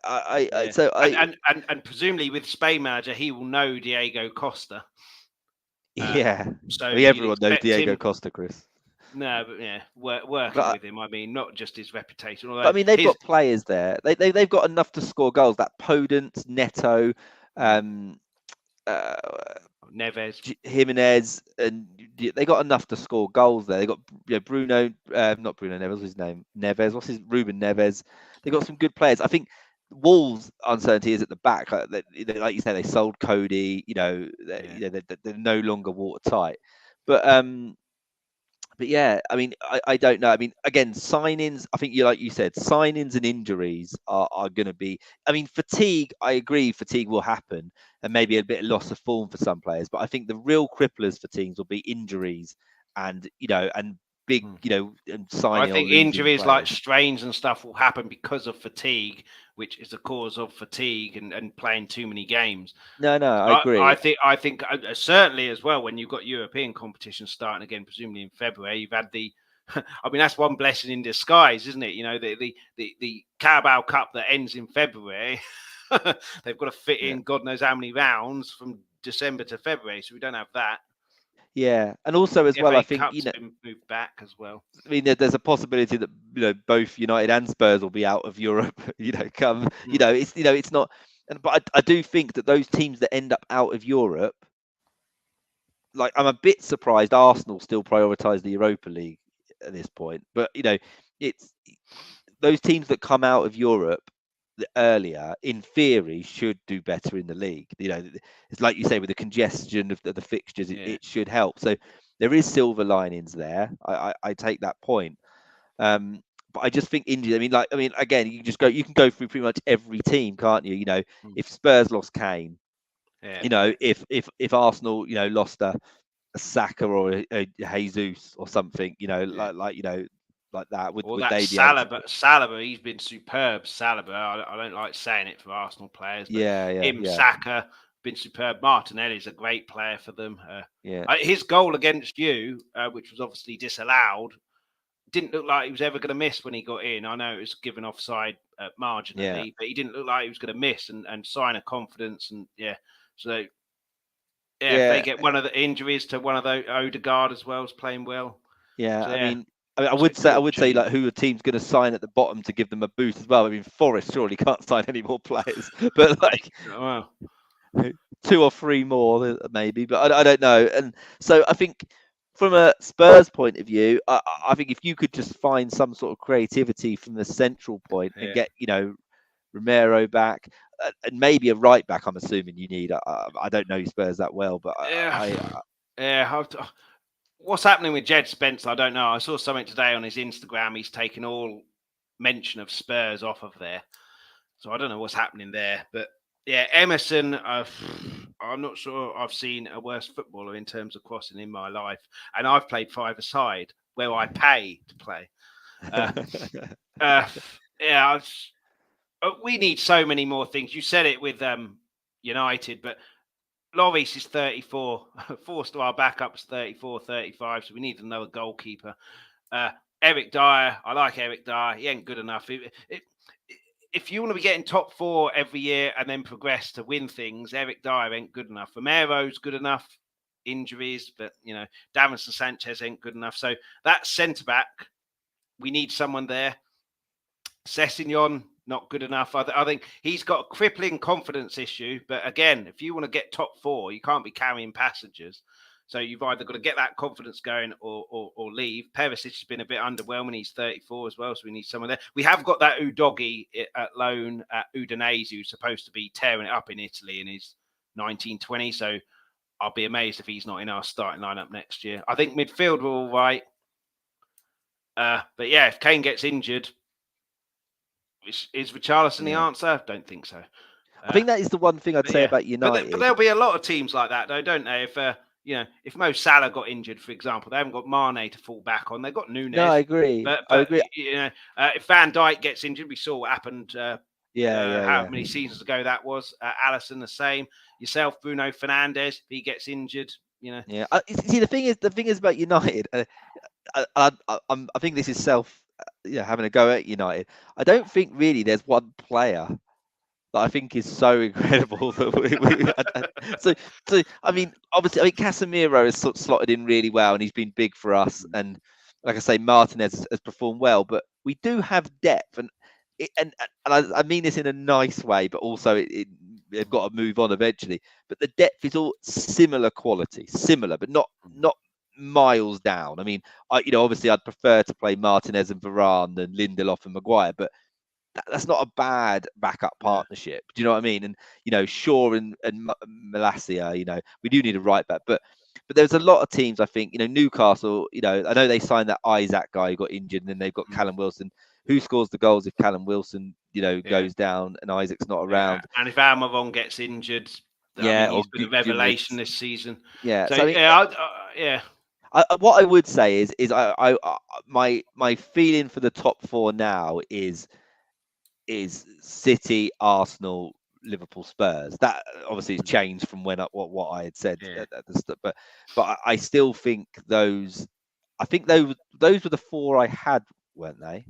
and presumably with Spain manager, he will know Diego Costa. Yeah, so I mean, everyone knows Diego Costa, Chris. No, but yeah, working with him. I mean, not just his reputation. But I mean, they've got players there. They've got enough to score goals. That Podence, Neto, Neves, Jimenez, and they got enough to score goals there. They got Bruno, not Bruno Neves. What's his name? Neves. What's his Ruben Neves? They got some good players. I think Wolves' uncertainty is at the back. Like you said, they sold Cody. They're no longer watertight. But yeah, I mean, I don't know. I mean, again, signings, I think like you said, signings and injuries are going to be, I mean, fatigue, I agree, fatigue will happen, and maybe a bit of loss of form for some players. But I think the real cripplers for teams will be injuries and big, and signing. I think injuries like strains and stuff will happen because of fatigue, which is the cause of fatigue and playing too many games. No, I agree. I think certainly as well, when you've got European competitions starting again, presumably in February, you've had the, I mean, that's one blessing in disguise, isn't it? The Carabao Cup that ends in February, they've got to fit in God knows how many rounds from December to February, so we don't have that. Yeah, and also as well, I think been moved back as well. I mean, there's a possibility that both United and Spurs will be out of Europe. It's not. But I do think that those teams that end up out of Europe, like, I'm a bit surprised Arsenal still prioritise the Europa League at this point. But it's those teams that come out of Europe earlier, in theory, should do better in the league. It's like you say, with the congestion of the fixtures, Yeah. it should help. So there is silver linings there. I take that point. But I just think injury. I mean, again, you can go through pretty much every team, can't you? Mm. If Spurs lost Kane, Yeah. if Arsenal, lost a Saka or a Jesus or something, Yeah. like that, would Or would that they be able to? Saliba, he's been superb. Saliba, I don't like saying it for Arsenal players, but Yeah, yeah, him, yeah, Saka, been superb. Martinelli's a great player for them. yeah, His goal against you, which was obviously disallowed, didn't look like he was ever going to miss when he got in. I know it was given offside yeah, marginally, but he didn't look like he was going to miss and sign of confidence. And yeah, so yeah, if they yeah, get one of the injuries to one of those, Odegaard as well is playing well. yeah. So I yeah, mean, I it's a would good say, opportunity. like, who a team's going to sign at the bottom to give them a boost as well. I mean, Forest surely can't sign any more players, but like Well, 2 or 3 more maybe, but I don't know. And so I think from a Spurs point of view, I think if you could just find some sort of creativity from the central point and yeah. get Romero back, and maybe a right back. I'm assuming you need. I don't know Spurs that well, but Yeah, I yeah. What's happening with Jed Spence? I don't know. I saw something today on his Instagram. He's taken all mention of Spurs off of there, so I don't know what's happening there. But yeah, Emerson. I'm not sure I've seen a worse footballer in terms of crossing in my life, and I've played five-a-side where I pay to play. Uh, uh, yeah, we need so many more things. You said it with United, but Loris is 34. Four-star backup's 34, 35. So we need another goalkeeper. Uh, Eric Dyer, I like Eric Dyer. He ain't good enough. If you want to be getting top 4 every year and then progress to win things, Eric Dyer ain't good enough. Romero's good enough. Injuries, but Davinson Sanchez ain't good enough. So that centre back, we need someone there. Sessignon, not good enough. I think he's got a crippling confidence issue. But again, if you want to get top 4, you can't be carrying passengers. So you've either got to get that confidence going or leave. Perisic has been a bit underwhelming. He's 34 as well, so we need someone there. We have got that Udogi at loan at Udinese, who's supposed to be tearing it up in Italy in his 1920. So I'll be amazed if he's not in our starting lineup next year. I think midfield we're all right. But yeah, if Kane gets injured, is Richarlison the yeah. answer? Don't think so. I think that is the one thing I'd say Yeah, about but United. there'll be a lot of teams like that, though, don't they? If Mo Salah got injured, for example, they haven't got Mane to fall back on. They've got No, I Nunes, agree. but I agree. if Van Dijk gets injured, we saw what happened. Yeah, How yeah. many seasons ago that was? Allison the same. Yourself, Bruno Fernandes, if he gets injured, Yeah. See, the thing is about United. I think this is having a go at United. I don't think really there's one player that I think is so incredible that so I mean, obviously, Casemiro has sort of slotted in really well, and he's been big for us. And like I say, Martinez has performed well, but we do have depth, and I mean this in a nice way, but also they've got to move on eventually. But the depth is all similar quality, similar, but not miles down. I mean, obviously I'd prefer to play Martinez and Varane than Lindelof and Maguire, but that's not a bad backup Yeah. partnership. Do you know what I mean? And Shaw and Malacia, we do need a right back, but there's a lot of teams. I think Newcastle. I know they signed that Isaac guy who got injured, and then they've got Callum Wilson. Who scores the goals if Callum Wilson, goes down and Isaac's not around? And if Almiron gets injured, I Yeah, mean, or he's been a Gudmundsson. revelation this season. Yeah, So so I mean, yeah. what I would say is my feeling for the top 4 now is City, Arsenal, Liverpool, Spurs. That obviously has changed from what I had said Yeah. at the start, but I still think those. I think those were the 4 I had, weren't they?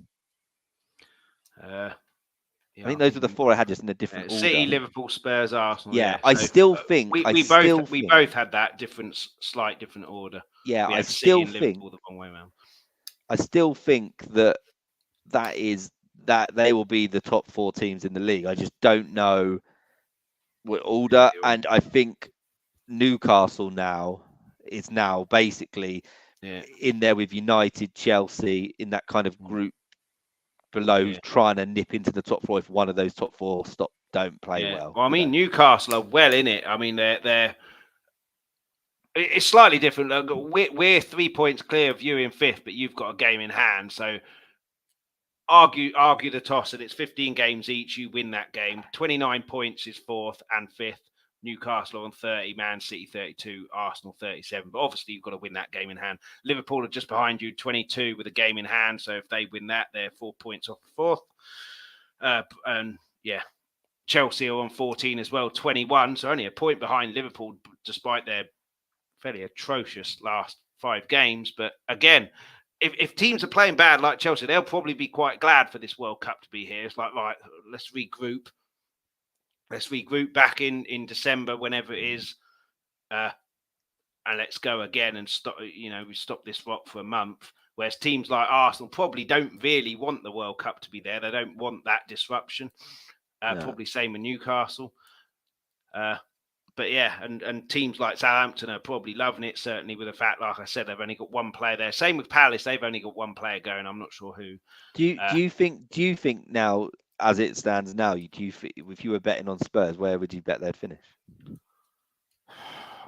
Yeah, I think those were the 4 I had, just in a different City, order. Liverpool, Spurs, Arsenal. Yeah, Yeah, I so still think. we both had that slight different order. Yeah, We I had City still and think. Liverpool the wrong way around. I still think that they will be the top 4 teams in the league. I just don't know what order, and I think Newcastle is now basically in there with United, Chelsea, in that kind of group below trying to nip into the top 4 if one of those top 4 don't play well. Well, I mean, Newcastle are well in it. I mean, they're it's slightly different. We're 3 points clear of you in 5th, but you've got a game in hand. So argue the toss, and it's 15 games each. You win that game. 29 points is 4th and 5th. Newcastle on 30, Man City 32, Arsenal 37. But obviously, you've got to win that game in hand. Liverpool are just behind you, 22 with a game in hand. So if they win that, they're 4 points off the 4th. And yeah, Chelsea are on 14 as well, 21. So only a point behind Liverpool, despite their fairly atrocious last 5 games. But again, if teams are playing bad like Chelsea, they'll probably be quite glad for this World Cup to be here. It's like let's regroup. Let's regroup back in December, whenever it is, and let's go again and stop. We stop this rot for a month. Whereas teams like Arsenal probably don't really want the World Cup to be there. They don't want that disruption. Probably same with Newcastle. But yeah, and teams like Southampton are probably loving it, certainly with the fact, like I said, they've only got 1 player there. Same with Palace, they've only got 1 player going. I'm not sure who. Do you think now, as it stands now, if you were betting on Spurs, where would you bet they'd finish?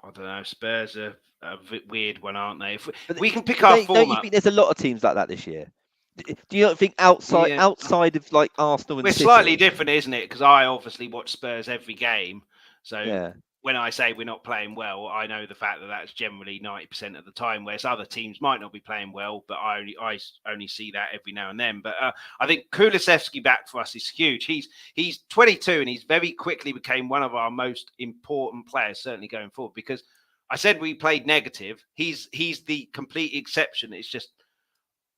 I don't know. Spurs are a weird one, aren't they? If we can pick our form don't you think there's a lot of teams like that this year? Do you not think outside of like Arsenal and City? We're slightly different, isn't it? Because I obviously watch Spurs every game. So when I say we're not playing well, I know the fact that that's generally 90% of the time, whereas other teams might not be playing well, but I only see that every now and then. But I think Kulusevski back for us is huge. He's 22 and he's very quickly became one of our most important players, certainly going forward, because I said we played negative. He's the complete exception. It's just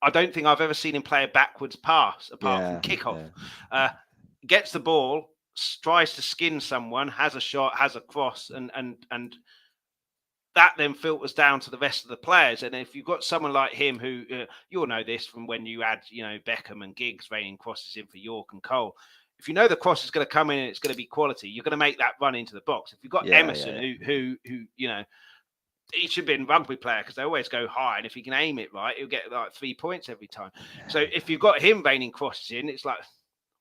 I don't think I've ever seen him play a backwards pass apart from kickoff. Gets the ball, tries to skin someone, has a shot, has a cross, and that then filters down to the rest of the players. And if you've got someone like him who, you'll know this from when you had, Beckham and Giggs raining crosses in for York and Cole. If you know the cross is going to come in and it's going to be quality, you're going to make that run into the box. If you've got Emerson, who he should be a rugby player because they always go high, and if he can aim it right, he'll get like 3 points every time. So if you've got him raining crosses in, it's like,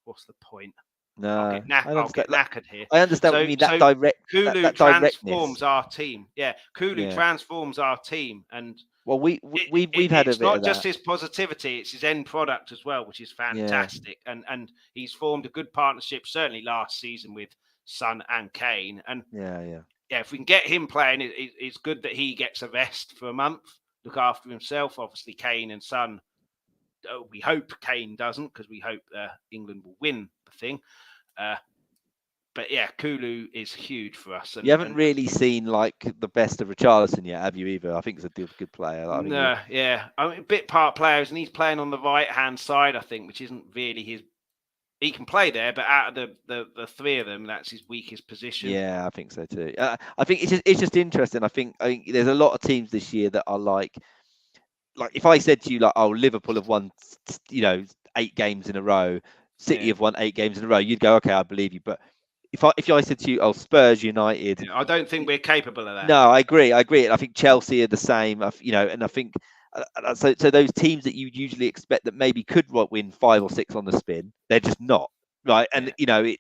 what's the point? No, I'll get knackered here. I understand what you mean. Kulu transforms our team. Yeah, Kulu transforms our team, and we've had a bit. It's not just his positivity; it's his end product as well, which is fantastic. And he's formed a good partnership, certainly last season with Son and Kane. And if we can get him playing, it's good that he gets a rest for a month, look after himself. Obviously, Kane and Son. We hope Kane doesn't, because we hope England will win the thing. But yeah, Kulu is huge for us. You haven't really seen like the best of Richarlison yet, have you? Either I think he's a good player. I mean, a bit part players, and he's playing on the right hand side, I think, which isn't really his. He can play there, but out of the 3 of them, that's his weakest position. Yeah, I think so too. I think it's just interesting. I think there's a lot of teams this year that are like if I said to you like, oh, Liverpool have won 8 games in a row, City have won 8 games in a row, you'd go, okay, I believe you. But if I said to you, oh, Spurs, United, I don't think we're capable of that. No, I agree. I think Chelsea are the same. And I think so those teams that you usually expect that maybe could win 5 or 6 on the spin, they're just not, right? And I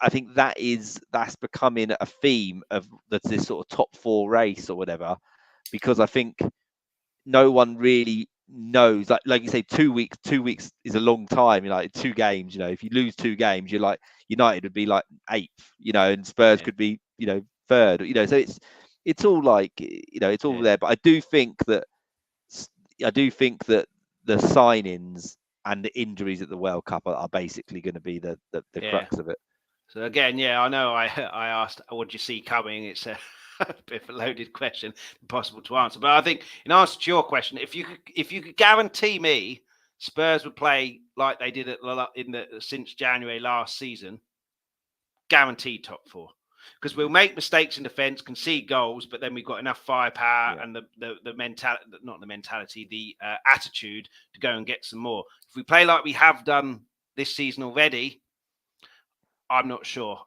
think that's becoming a theme of this sort of top 4 race or whatever, because I think no one really knows, like you say, 2 weeks is a long time. 2 games, if you lose 2 games, you're like United would be like 8th, and Spurs could be 3rd, so it's all like it's all there. But I do think that the signings and the injuries at the World Cup are basically going to be the crux of it. So again, I know I asked, what do you see coming? It's a bit of a loaded question, impossible to answer. But I think in answer to your question, if you could guarantee me Spurs would play like they did since January last season, guaranteed top 4. Because we'll make mistakes in defence, concede goals, but then we've got enough firepower and the mentality, not the mentality, the attitude to go and get some more. If we play like we have done this season already, I'm not sure.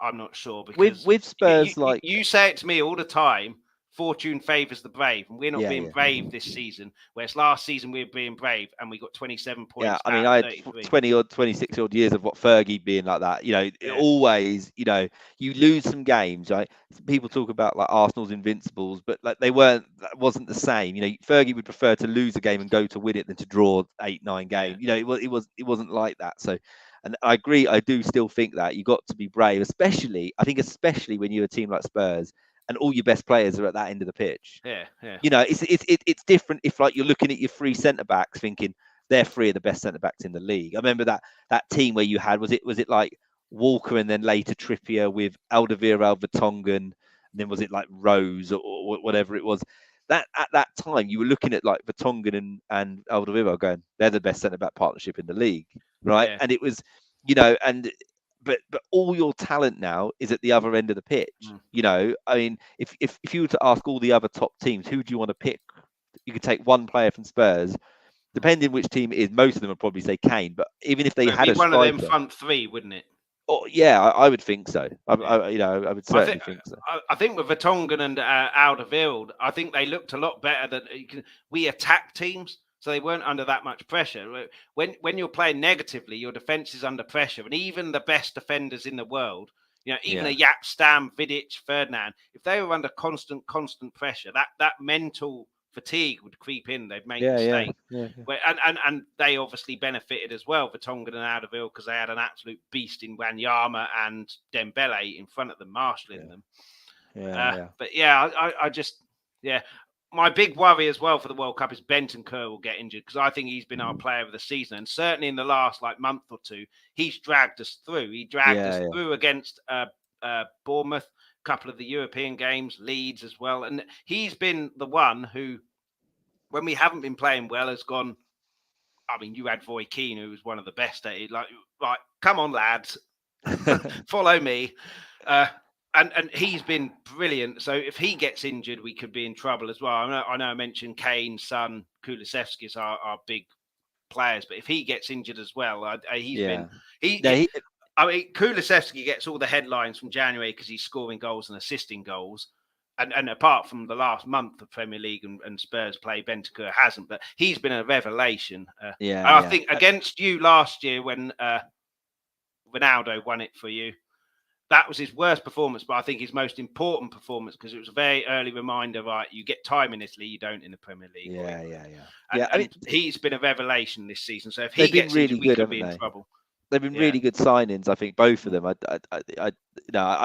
Because with Spurs, you say it to me all the time. fortune favours the brave, and we're not being brave this season. Whereas last season we were being brave, and we got 27 points. Yeah, I mean, I had 26 odd years of what Fergie being like that. Always, you lose some games, right? People talk about like Arsenal's invincibles, but like that wasn't the same. Fergie would prefer to lose a game and go to win it than to draw 8-9 games. It wasn't like that. So, and I agree. I do still think that you got to be brave, especially when you're a team like Spurs and all your best players are at that end of the pitch. Yeah. It's different if like you're looking at your three centre backs thinking they're three of the best centre backs in the league. I remember that team where you had was it like Walker and then later Trippier with Alderweireld, Vertonghen, and then was it like Rose or whatever it was. That at that time you were looking at like Vertonghen and Alderweireld going, they're the best centre back partnership in the league, right? Yeah. And it was, but all your talent now is at the other end of the pitch. I mean, if you were to ask all the other top teams, who do you want to pick? You could take one player from Spurs, depending which team it is. Most of them would probably say Kane, but even if they had a striker, one of them front three, wouldn't it? Oh yeah, I would think so. I would certainly think so. I think with Vertonghen and Alderweireld, I think they looked a lot better than we attack teams. So they weren't under that much pressure. When you're playing negatively, your defense is under pressure, and even the best defenders in the world, even a Jaap Stam, Vidic, Ferdinand, if they were under constant pressure, that mental fatigue would creep in. They'd make mistakes. Yeah. And they obviously benefited as well, Vertonghen and Alderweireld, because they had an absolute beast in Wanyama and Dembele in front of them, marshalling them. But I just my big worry as well for the World Cup is Bentancur will get injured, because I think he's been our player of the season, and certainly in the last month or two, he's dragged us through. He dragged us through against Bournemouth, a couple of the European games, Leeds as well, and he's been the one who, when we haven't been playing well, has gone. I mean, you had Roy Keane, who was one of the best at it. Right, come on, lads, follow me. And he's been brilliant. So if he gets injured, we could be in trouble as well. I know I mentioned Kane, Son, Kulusevski are big players, but if he gets injured as well, I mean, Kulusevski gets all the headlines from January because he's scoring goals and assisting goals. And apart from the last month of Premier League and Spurs play, Bentancur hasn't, but he's been a revelation. I think against you last year when Ronaldo won it for you, that was his worst performance, but I think his most important performance, because it was a very early reminder, right? You get time in this league, you don't in the Premier League. I mean, he's been a revelation this season. So if he gets really injured, we could be in trouble. They've been really good signings, I think, both of them. I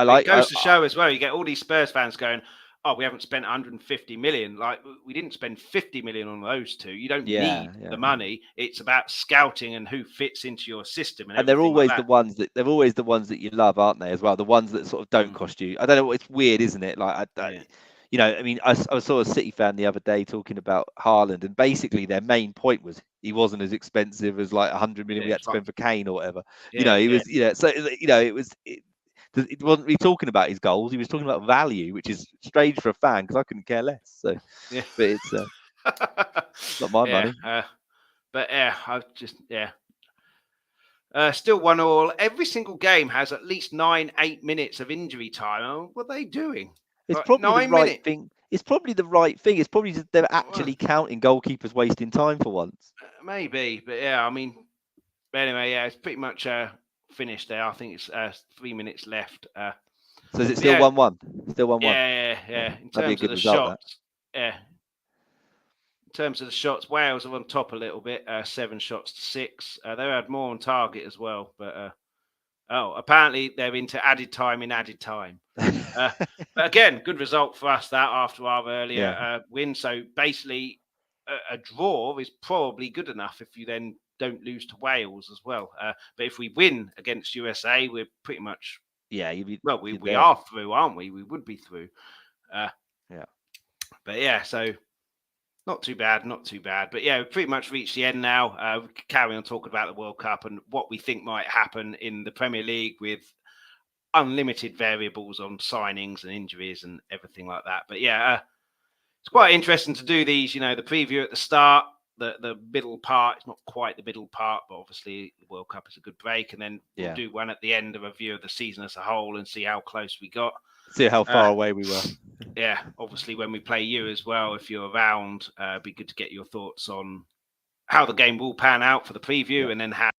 like. It goes to show as well. You get all these Spurs fans going, "Oh, we haven't spent 150 million." Like, we didn't spend 50 million on those two. You don't need the money. It's about scouting and who fits into your system. And they're always the ones that you love, aren't they? As well, the ones that sort of don't cost you. I don't know. It's weird, isn't it? Like, I mean, I saw a City fan the other day talking about Haaland, and basically their main point was he wasn't as expensive as like 100 million we had to spend for Kane or whatever. He was. So it wasn't really talking about his goals. He was talking about value, which is strange for a fan because I couldn't care less. So, but it's not my money. But I've just still 1-1. Every single game has at least 9-8 minutes of injury time. What are they doing? It's probably the right thing. It's probably the right thing. It's probably just they're actually counting goalkeepers wasting time for once. Maybe, but I mean, anyway, it's pretty much finished there. I think it's 3 minutes left. So is it still 1-1? Still 1-1. Yeah. In terms of the shots, In terms of the shots, Wales are on top a little bit. 7 shots to 6. They had more on target as well, but apparently they're into added time. But again, good result for us that after our earlier win. So basically, a draw is probably good enough if you then don't lose to Wales as well. But if we win against USA, we're pretty much we are through, aren't we? We would be through. But so not too bad. But we've pretty much reached the end now. We can carry on talking about the World Cup and what we think might happen in the Premier League with unlimited variables on signings and injuries and everything like that. But it's quite interesting to do these, the preview at the start. the middle part. It's not quite the middle part, but obviously the World Cup is a good break. And then we'll do one at the end, of a review of the season as a whole, and see how close we got. See how far away we were. Yeah, obviously when we play you as well, if you're around, it'd be good to get your thoughts on how the game will pan out for the preview, and then how.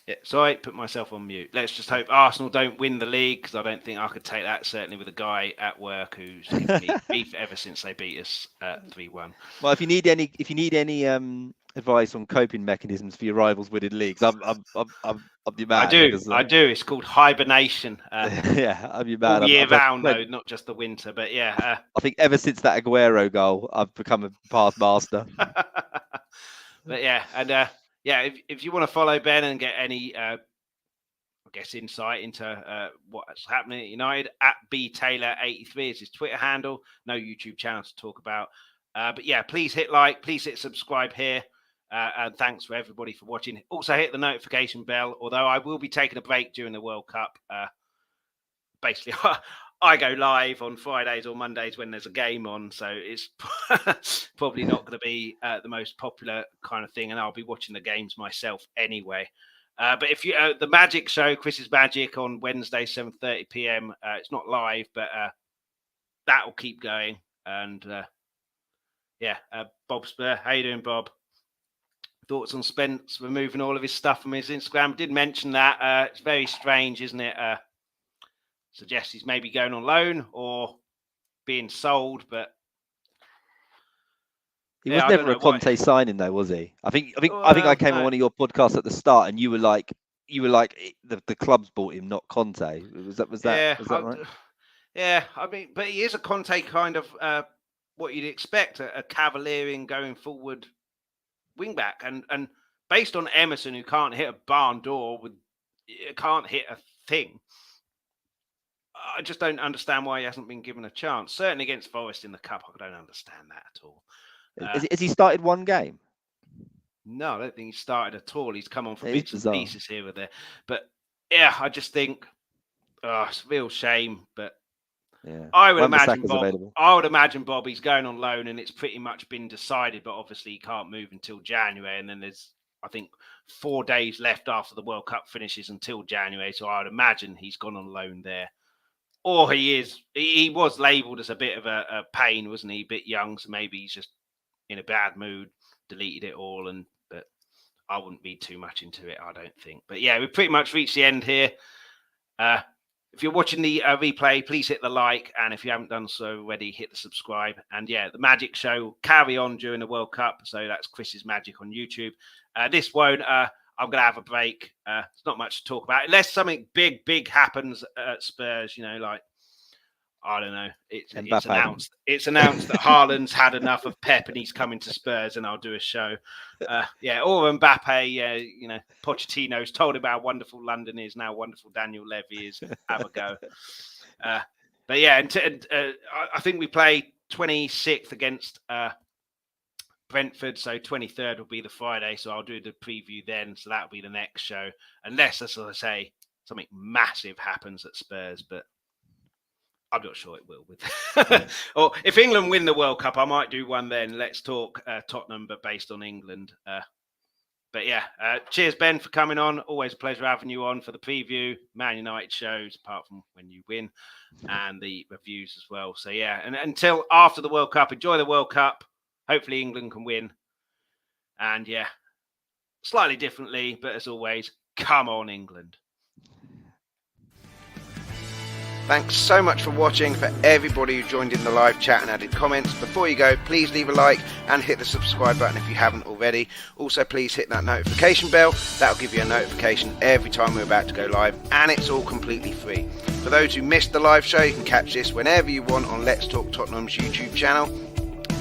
Yeah, sorry, put myself on mute. Let's just hope Arsenal don't win the league, because I don't think I could take that, certainly with a guy at work who's given me beef ever since they beat us 3-1. Well, if you need any advice on coping mechanisms for your rivals winning leagues, I'm your man. I do. It's called hibernation. Yeah, I'm your man. All year round, though, not just the winter. But yeah, I think ever since that Aguero goal, I've become a past master. But yeah, and if you want to follow Ben and get any, I guess, insight into what's happening at United, at btaylor83 is his Twitter handle. No YouTube channel to talk about. But yeah, please hit like, please hit subscribe here. And thanks for everybody for watching. Also hit the notification bell, although I will be taking a break during the World Cup. Basically, I go live on Fridays or Mondays when there's a game on, so it's probably not going to be the most popular kind of thing, and I'll be watching the games myself anyway. But if you the Magic Show, Chris's Magic, on Wednesday 7:30 p.m. It's not live, but that will keep going. And Bob Spur, how you doing, Bob? Thoughts on Spence removing all of his stuff from his Instagram? I did mention that. It's very strange, isn't it? Suggests he's maybe going on loan or being sold, but he was never a Conte signing, though, was he? I think I came on one of your podcasts at the start, and you were like the clubs bought him, not Conte. Was that right? Yeah, I mean, but he is a Conte kind of what you'd expect, a cavaliering going forward wing back, and based on Emerson, who can't hit a barn door can't hit a thing. I just don't understand why he hasn't been given a chance. Certainly against Forest in the Cup, I don't understand that at all. Has he started one game? No, I don't think he started at all. He's come on for bits and pieces here or there. But yeah, I just think it's a real shame. But yeah, I would imagine Bobby's going on loan, and it's pretty much been decided. But obviously, he can't move until January, and then there's, I think, 4 days left after the World Cup finishes until January. So I would imagine he's gone on loan there. Or he was labelled as a bit of a pain, wasn't he? A bit young, so maybe he's just in a bad mood, deleted it all. But I wouldn't read too much into it, I don't think. But yeah, we've pretty much reached the end here. If you're watching the replay, please hit the like. And if you haven't done so already, hit the subscribe. And yeah, the Magic Show will carry on during the World Cup. So that's Chris's Magic on YouTube. This won't. I'm going to have a break. It's not much to talk about. Unless something big happens at Spurs, like, I don't know. It's announced. It's announced that Haaland's had enough of Pep and he's coming to Spurs, and I'll do a show. Or Mbappe, Pochettino's told him how wonderful London is, now wonderful Daniel Levy is. Have a go. But yeah, I think we play 26th against Brentford, so 23rd will be the Friday, so I'll do the preview then, so that'll be the next show, unless, as I say, something massive happens at Spurs, but I'm not sure it will. Or if England win the World Cup, I might do one then. Let's talk Tottenham, but based on England. But yeah, cheers, Ben, for coming on. Always a pleasure having you on for the preview, Man United shows, apart from when you win, and the reviews as well. So yeah, and until after the World Cup, enjoy the World Cup. Hopefully England can win. And yeah, slightly differently, but as always, come on, England. Thanks so much for watching. For everybody who joined in the live chat and added comments, before you go, please leave a like and hit the subscribe button if you haven't already. Also, please hit that notification bell. That'll give you a notification every time we're about to go live, and it's all completely free. For those who missed the live show, you can catch this whenever you want on Let's Talk Tottenham's YouTube channel.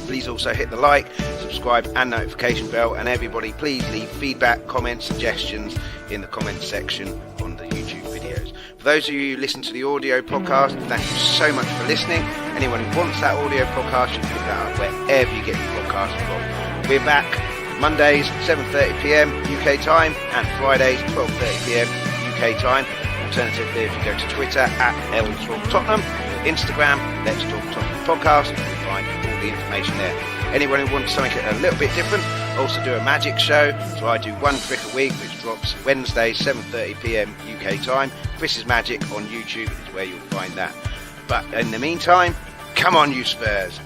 Please also hit the like, subscribe and notification bell, and everybody please leave feedback, comments, suggestions in the comments section on the YouTube videos. For those of you who listen to the audio podcast, thank you so much for listening. Anyone who wants that audio podcast, you can pick that up wherever you get your podcast from. We're back Mondays 7:30 p.m. UK time and Fridays 12:30 p.m. UK time. Alternatively, if you go to Twitter at Talk Tottenham, Instagram, Let's Talk Tottenham Podcast, you'll find all the information there. Anyone who wants something a little bit different, also do a magic show. So I do one trick a week, which drops Wednesday, 7:30 p.m. UK time. Chris's Magic on YouTube is where you'll find that. But in the meantime, come on, you Spurs.